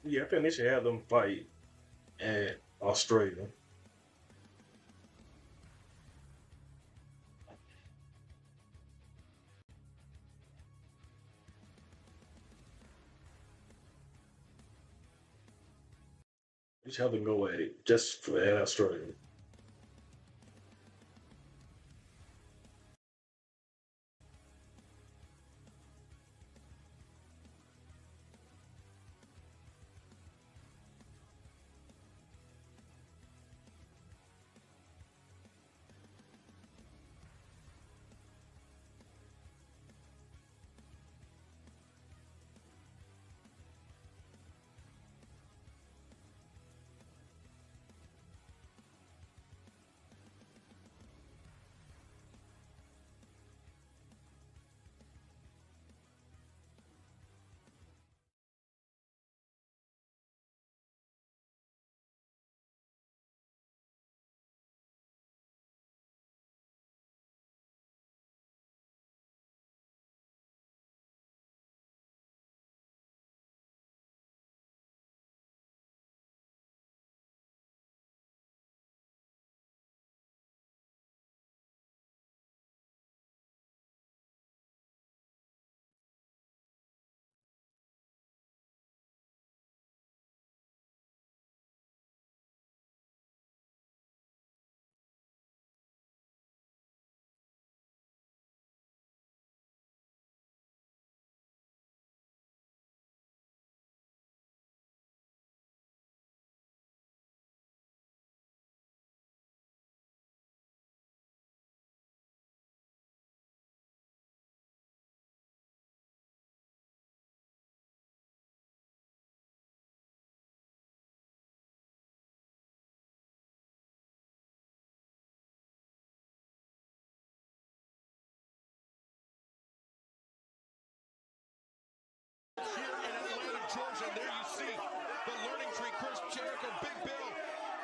Yeah, I think they should have them fight at Australia. Just have them go at it just for at Australia. Here in Atlanta, Georgia, there you see the learning tree, Chris Jericho, Big Bill,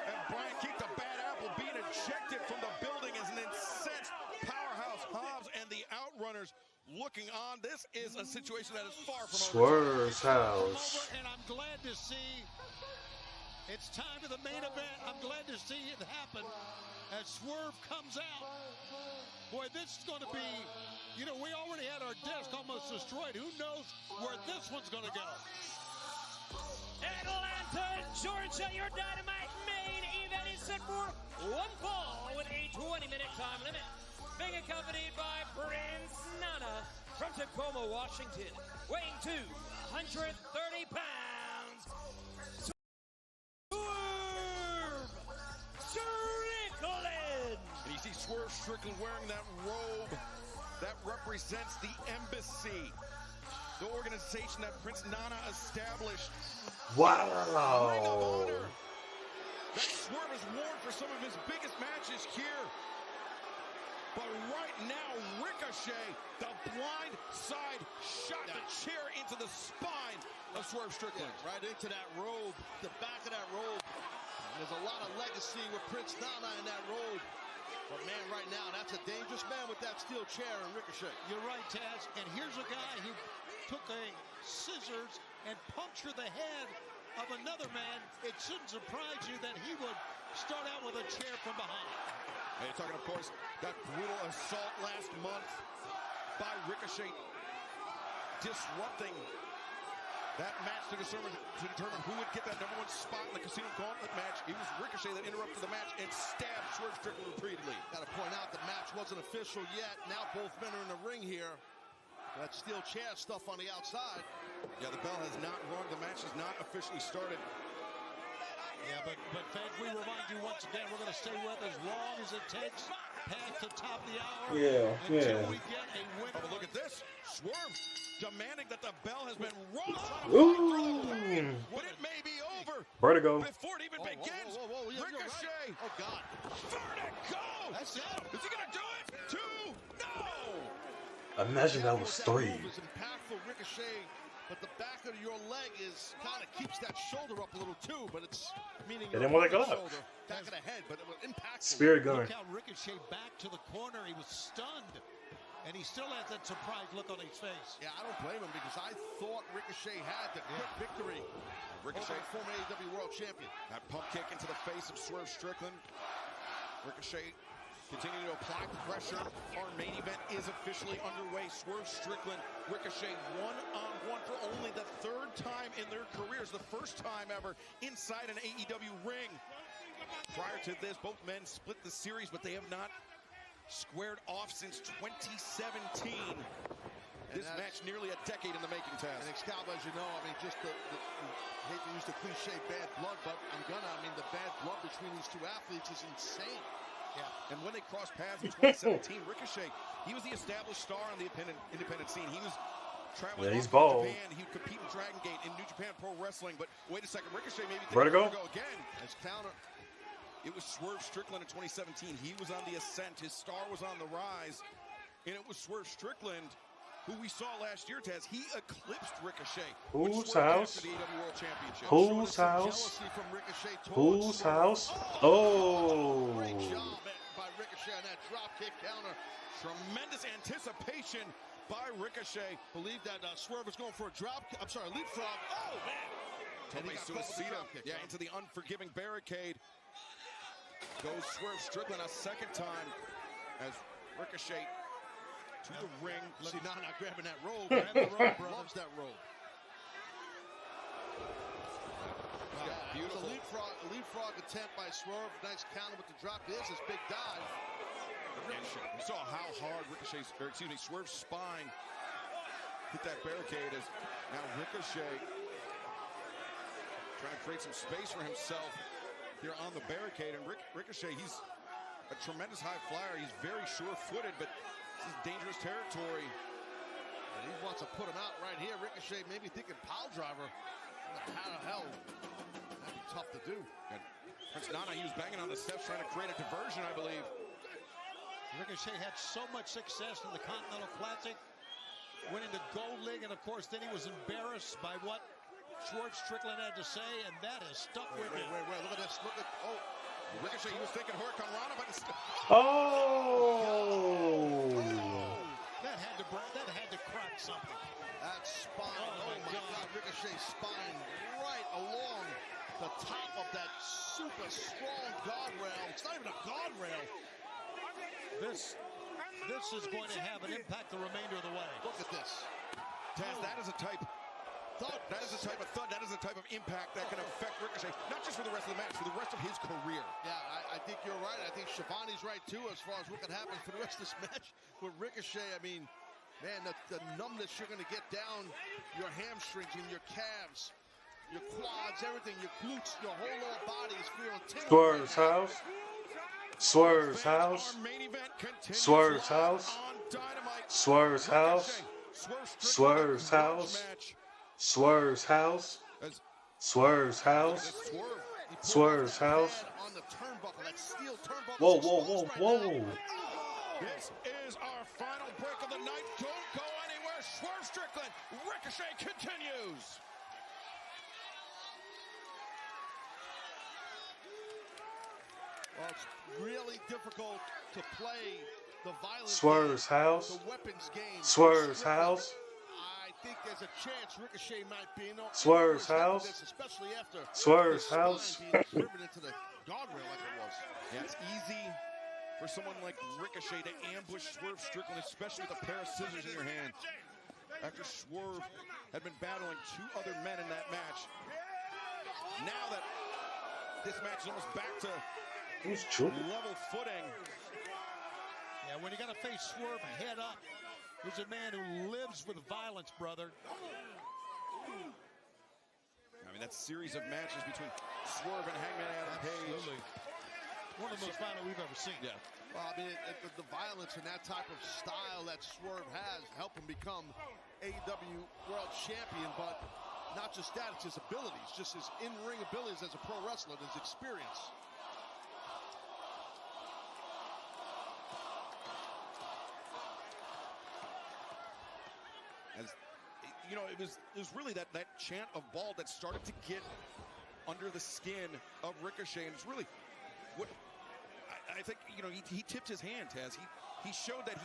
and Brian Keith, the bad apple, being ejected from the building as an incensed powerhouse Hobbs and the Outrunners looking on. This is a situation that is far from over. Swerve's house. And I'm glad to see It's time for the main event. I'm glad to see it happen as Swerve comes out. Boy, this is going to be, you know, we already had our desk almost destroyed. Who knows where this one's going to go? Atlanta, Georgia, your Dynamite main event is set for one fall with a 20-minute time limit. Being accompanied by Prince Nana from Tacoma, Washington, weighing 230 pounds. Swerve Strickland. And you see Swerve Strickland wearing that robe that represents the embassy, the organization that Prince Nana established. Wow. Ring of Honor that Swerve has worn for some of his biggest matches here. But right now, Ricochet, the blind side shot the chair into the spine of Swerve Strickland. Yeah, right into that robe, the back of that robe. There's a lot of legacy with Prince Nana in that robe. But man, right now, that's a dangerous man with that steel chair and Ricochet. You're right, Taz. And here's a guy who took a scissors and punctured the head of another man. It shouldn't surprise you that he would start out with a chair from behind. And you're talking, of course, that brutal assault last month by Ricochet, disrupting that match to determine who would get that #1 spot in the Casino Gauntlet match. It was Ricochet that interrupted the match and stabbed Swerve Strickland repeatedly. Got to point out the match wasn't official yet. Now both men are in the ring here. That steel chair stuff on the outside. Yeah, the bell has not rung. The match has not officially started. Yeah, but fans, we remind you once again, we're going to stay with as long as it takes past the top of the hour. Until we get a winner. Oh, but look at this. Swerve demanding that the bell has been rung. But it may be over. Vertigo. Before it even begins. Ricochet. Oh, God. Vertigo. That's it. Is he going to do it? 2. No. Imagine that was 3. It's impactful, Ricochet. But the back of your leg is kind of keeps that shoulder up a little too, but it's meaning And then when they go up. shoulder, back of the head, but it was impactful. Spirit gun. Look how Ricochet back to the corner. He was stunned, and he still has that surprised look on his face. Yeah, I don't blame him because I thought Ricochet had the quick victory. Ricochet, over former AEW World Champion. That pump kick into the face of Swerve Strickland. Ricochet continuing to apply pressure. Our main event is officially underway. Swerve Strickland, Ricochet, one-on-one for only the 3rd time in their careers. The first time ever inside an AEW ring. Prior to this, both men split the series, but they have not squared off since 2017. This match nearly a decade in the making, Taz. And Excalibur, as you know, I mean, just I hate to use the cliche bad blood, but I mean, the bad blood between these two athletes is insane. Yeah. And when they crossed paths in 2017, Ricochet, he was the established star on the independent scene. He was traveling he's all bald. through Japan. He would compete in Dragon Gate in New Japan Pro Wrestling. But wait a second, Ricochet maybe Vertigo again. As counter, it was Swerve Strickland in 2017. He was on the ascent. His star was on the rise. And it was Swerve Strickland who we saw last year, Taz. He eclipsed Ricochet. Whose house? The AEW World Championship. Whose house? Whose house? Oh. Great job by Ricochet on that drop kick counter. Tremendous anticipation by Ricochet. Believe that Swerve was going for a leapfrog. Oh, man. And he got suicida. Yeah, into the unforgiving barricade. Goes Swerve Strickland a second time as Ricochet to the ring. See, not grabbing that robe. Grab the robe, bro. Loves that robe. Yeah, beautiful. It's a leapfrog attempt by Swerve. Nice counter with the drop. There's his big dive. You saw how hard Swerve's spine hit that barricade as now Ricochet trying to create some space for himself here on the barricade. And Ricochet, he's a tremendous high flyer. He's very sure-footed, but this is dangerous territory. And he wants to put him out right here. Ricochet maybe thinking pile driver. How the hell? That'd be tough to do. And Prince Nana, he was banging on the steps trying to create a diversion, I believe. Ricochet had so much success in the Continental Classic, winning the Gold League, and of course then he was embarrassed by what Swerve Strickland had to say, and that has stuck with him. Wait, look at this. Ricochet, he was thinking Hurricane Rana, but that had to crack something. That spine, oh my God, Ricochet's spine right along the top of that super strong guardrail. It's not even a guardrail. This is going to have an impact the remainder of the way. Look at this. Taz, that is a type of thud, that is a type of impact that can affect Ricochet, not just for the rest of the match, for the rest of his career. Yeah, I think you're right. I think Shivani's right, too, as far as what can happen for the rest of this match with Ricochet. I mean, man, the numbness you're going to get down your hamstrings and your calves, your quads, everything, your glutes, your whole lower body is feeling tingling. Swerve's house. Swerve's house. Swerve's house. Swerve's house. Swerve's house. Swerve's house. Swerve's house. Swerve's house. Whoa, whoa, whoa, whoa. This is our final break of the night. Don't go anywhere. Swerve Strickland. Ricochet continues. Well, it's really difficult to play the violence. Swerve's house. The weapons game. Swerve's house. I think there's a chance Ricochet might be in. Swerve's house. Especially after Swerve's house. being driven into the guardrail like it was. Yeah, it's easy for someone like Ricochet to ambush Swerve Strickland, especially with a pair of scissors in your hand. After Swerve had been battling two other men in that match. Now that this match is almost back to level footing. Yeah, when you got to face Swerve head up, he's a man who lives with violence, brother. I mean, that series of matches between Swerve and Hangman Adam Page. Absolutely. One of the most violent we've ever seen. Yeah. Well, I mean, the violence and that type of style that Swerve has helped him become AEW World Champion, but not just that, it's his abilities, just his in-ring abilities as a pro wrestler, his experience. As you know, it was really that chant of ball that started to get under the skin of Ricochet, and it's really what I think. You know, he tipped his hand, Taz. He showed that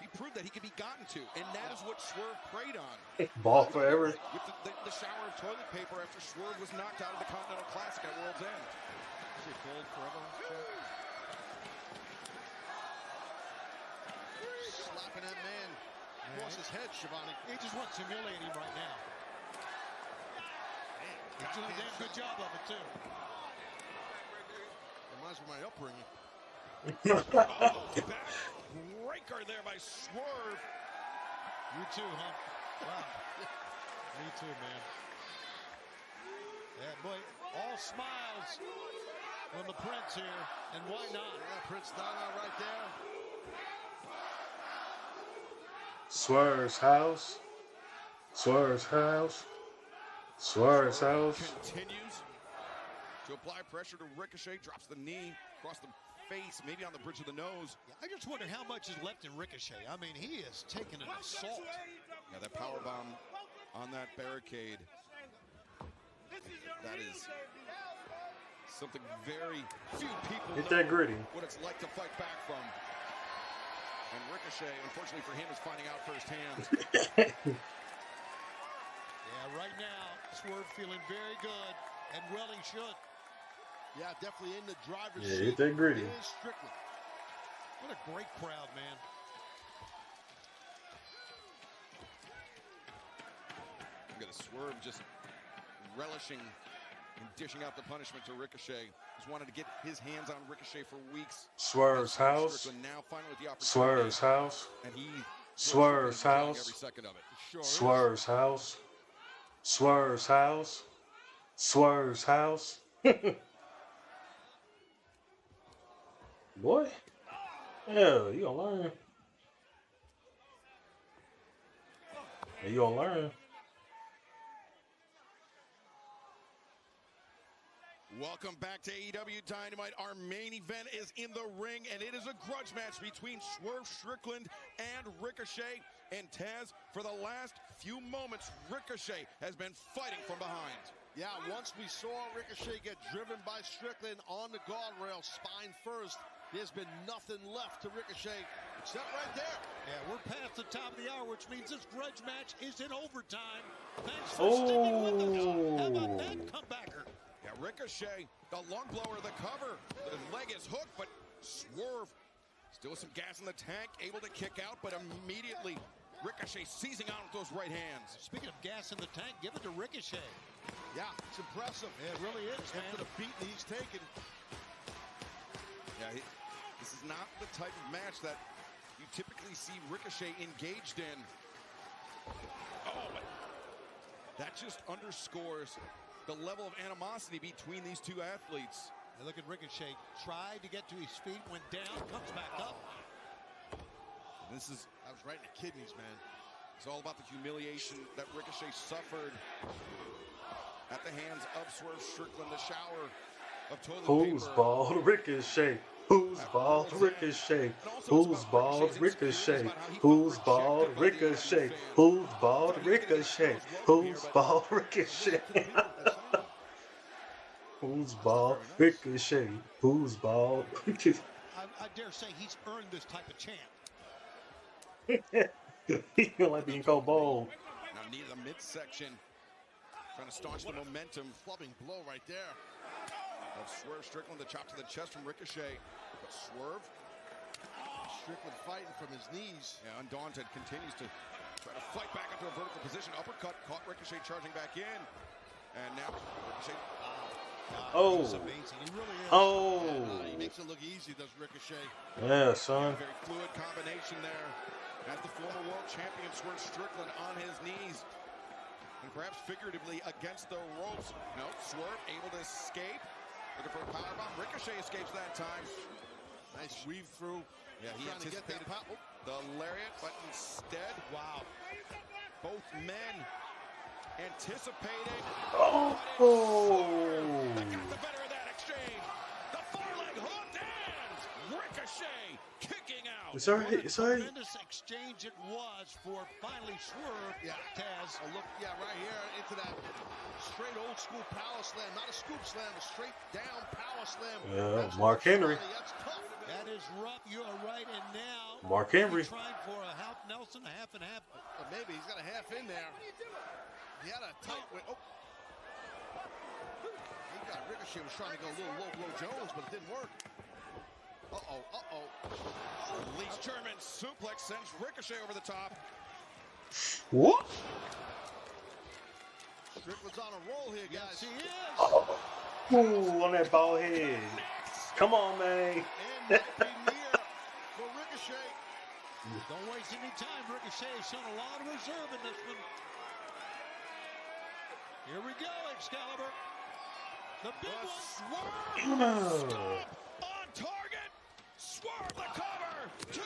he proved that he could be gotten to, and that is what Swerve preyed on. Ball forever. With the shower of toilet paper after Swerve was knocked out of the Continental Classic at World's End. Is it gold forever? Slapping that man across his head, Shivani. He just wants to humiliate him right now. He's doing a damn good job of it, too. Reminds me of my upbringing. Breaker there by Swerve. You too, huh? Wow. Me too, man. Yeah, boy, all smiles from the Prince here, and why not? Yeah, Prince Nana right there. Swerve's house. Swerve's house. Swerve's house. Continues to apply pressure to Ricochet, drops the knee across the face, maybe on the bridge of the nose. Yeah, I just wonder how much is left in Ricochet. I mean, he is taking an assault. Yeah, that power bomb on that barricade. That is something very few people Hit that gritty. what it's like to fight back from. And Ricochet, unfortunately for him, is finding out firsthand. Yeah, right now, Swerve feeling very good, and well he should. Yeah, definitely in the driver's Yeah, seat. hit that gritty. It is Strickland. What a great crowd, man. Look at the Swerve just relishing and dishing out the punishment to Ricochet. He's wanted to get his hands on Ricochet for weeks. Swerve's house. Strickland now finally with the opportunity. Swerve's house. And he Swerve's house. every second of it. Sure Swerve's house. Swerve's house. Swerve's house. Boy. Yeah, you gonna learn. Yeah, you gonna learn. Welcome back to AEW Dynamite. Our main event is in the ring, and it is a grudge match between Swerve Strickland and Ricochet. And Taz, for the last few moments, Ricochet has been fighting from behind. Yeah, once we saw Ricochet get driven by Strickland on the guardrail, spine first, there's been nothing left to Ricochet except right there. Yeah, we're past the top of the hour, which means this grudge match is in overtime. Thanks for sticking with us. How about that comebacker? Yeah, Ricochet, the lung blower, the cover. The leg is hooked, but Swerve still some gas in the tank, able to kick out, but immediately Ricochet seizing out with those right hands. Speaking of gas in the tank, give it to Ricochet. Yeah, it's impressive. Yeah, it really is, man. After the beating he's taken. Yeah, this is not the type of match that you typically see Ricochet engaged in. Oh, but that just underscores the level of animosity between these two athletes. And look at Ricochet. Tried to get to his feet, went down, comes back up. That was right in the kidneys, man. It's all about the humiliation that Ricochet suffered at the hands of Swerve Strickland, the shower of toilet Who's paper. bald Ricochet? Who's bald Ricochet? Who's bald Ricochet? Who's bald Ricochet? Who's bald Ricochet? Who's bald Ricochet? Who's bald Ricochet? Who's bald Ricochet? I dare say he's earned this type of chant. He feel like being called bald. Now knee to the midsection. Trying to staunch the momentum. Clubbing blow right there. Of Swerve Strickland, the chop to the chest from Ricochet. But Swerve. Strickland fighting from his knees. Yeah, undaunted, continues to try to fight back into a vertical position. Uppercut, caught Ricochet charging back in. And now Ricochet. Oh. He's amazing. He really is. Oh. He makes it look easy, does Ricochet. Yeah, son. Very fluid combination there. As the former world champion Swerve Strickland on his knees. And perhaps figuratively against the ropes. No, Swerve able to escape. Looking for a powerbomb. Ricochet escapes that time. Nice weave through. Yeah, he anticipated the lariat, but instead, wow. Both men anticipated. Oh. They got the better of that exchange. The far leg hooked and Ricochet kicking out. It's all right. It's all right. Tremendous exchange it was for finally Swerve. Yeah, Taz. Look, yeah, right here into that straight old school power slam. Not a scoop slam, a straight down power slam. Yeah, Mark Henry. That's tough. That is rough. You are right. And now Mark Henry. he's trying for a half Nelson, a half and half. Maybe he's got a half in there. He had a tight way. Oh. He got Ricochet was trying to go a little low blow Jones, but it didn't work. Uh-oh, uh-oh. Leeds German suplex sends Ricochet over the top. What? Strickland's on a roll here, guys. Yes, he is. Ooh, on that bald head. Come on, man. And might be near for Ricochet. Don't waste any time. Ricochet has shown a lot of reserve in this one. Here we go, Excalibur. The big one. Swerve. Stop on target. Swerve the cover. Two.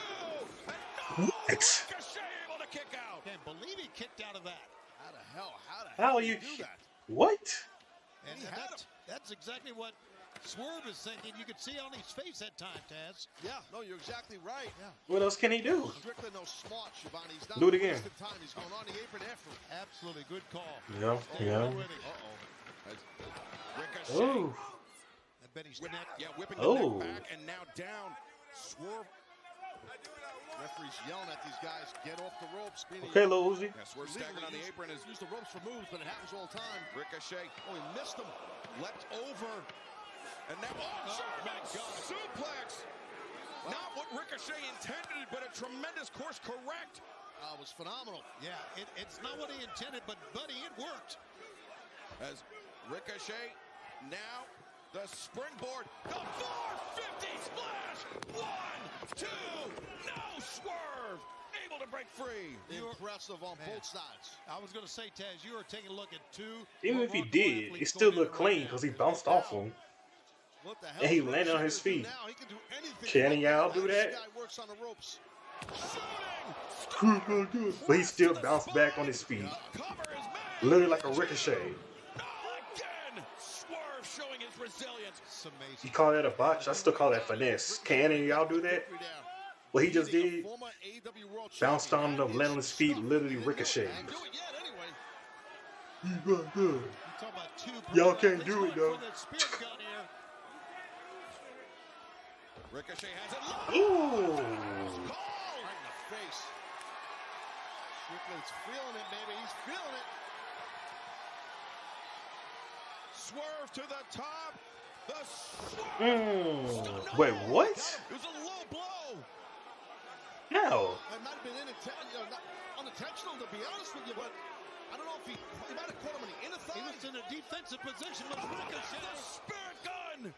And no. Ricochet able to kick out. Can't believe he kicked out of that. How the hell? How you do that? What? And that's exactly what Swerve is thinking. You could see on his face at time, Taz. Yeah, no, you're exactly right. Yeah. What else can he do? Strickland knows smart, Shivani. He's not Do it again. wasting time. He's going on the apron after him. Absolutely good call. Yeah, yeah. Ricochet. Oh. I bet he's neck. Yeah, whipping the Oh. neck back and now down. Swerve. Referee's yelling at these guys. Get off the ropes. Okay, Lil Uzi. Yeah, Swerve staggering on the apron. Use the ropes for moves, but it happens all the time. Ricochet. Oh, he missed him. Leapt over. And now, my God. Suplex. Not what Ricochet intended, but a tremendous course correct. It was phenomenal. Yeah, it's not what he intended, but buddy, it worked. As Ricochet now the springboard, the 450 splash. 1, 2, no Swerve. Able to break free. Impressive on both sides. I was going to say, Taz, you were taking a look at two. Even if he did, it still looked clean because he bounced off him. What the hell And he landed on his feet. Now he can do anything. Can y'all do that? This guy works on the ropes. But he still bounced back on his feet. Literally like a ricochet. Again, Swerve showing his resilience. It's amazing. You call that a botch? I still call that finesse. Can any of y'all do that? What he just did? Bounced on him, landed on his feet, literally ricocheted. Y'all can't do it though. Ricochet has it. Ooh. Right in the face. Strickland's feeling it, baby. He's feeling it. swerve to the top. The swerve. Wait, what? It was a low blow. No. It might have been unintentional, to be honest with you, but I don't know if he might have caught him in the inner thigh. He was in a defensive position with Ricochet. The spirit gun.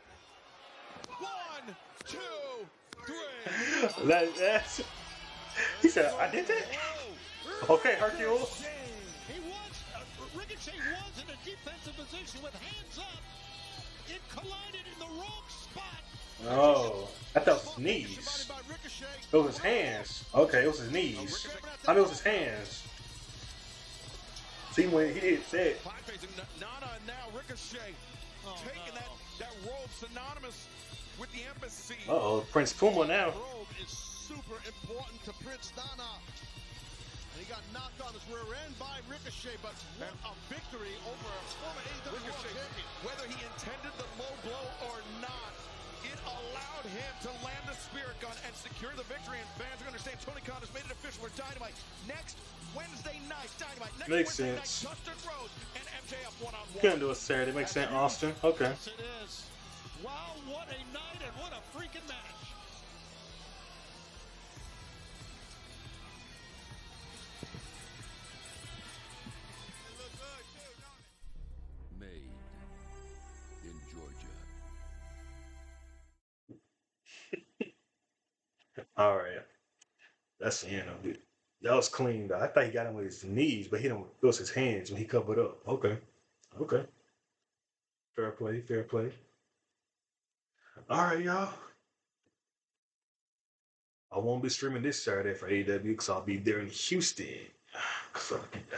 1, 2, 3. That's. He said, I did that? Okay, Hercule. Ricochet was in a defensive position with hands up. It collided in the wrong spot. Oh, I thought it was his knees. It was his hands. Okay, it was his knees. I knew it was his hands. See when he hit that. Nana now Ricochet taking that robe synonymous with the embassy. Uh-oh, Prince Puma now. Robe is super important to Prince Nana. And he got knocked on his rear end by Ricochet, but what a victory over a former AEW champion. Whether he intended the low blow or not, it allowed him to land the spirit gun and secure the victory. And fans are going to understand Tony Khan has made it official for Dynamite. Next Wednesday night, Dynamite. Next Makes Wednesday sense. night, Dustin Rhodes and MJF one-on-one. Couldn't do it Saturday. Makes sense, Austin. Okay. Yes, it is. Wow, what a night and what a freaking match. Made in Georgia. All right. That's the end of it. That was clean, though. I thought he got him with his knees, but he don't. It was his hands when he covered up. Okay. Okay. Fair play. Fair play. All right, y'all. I won't be streaming this Saturday for AEW because I'll be there in Houston. So that's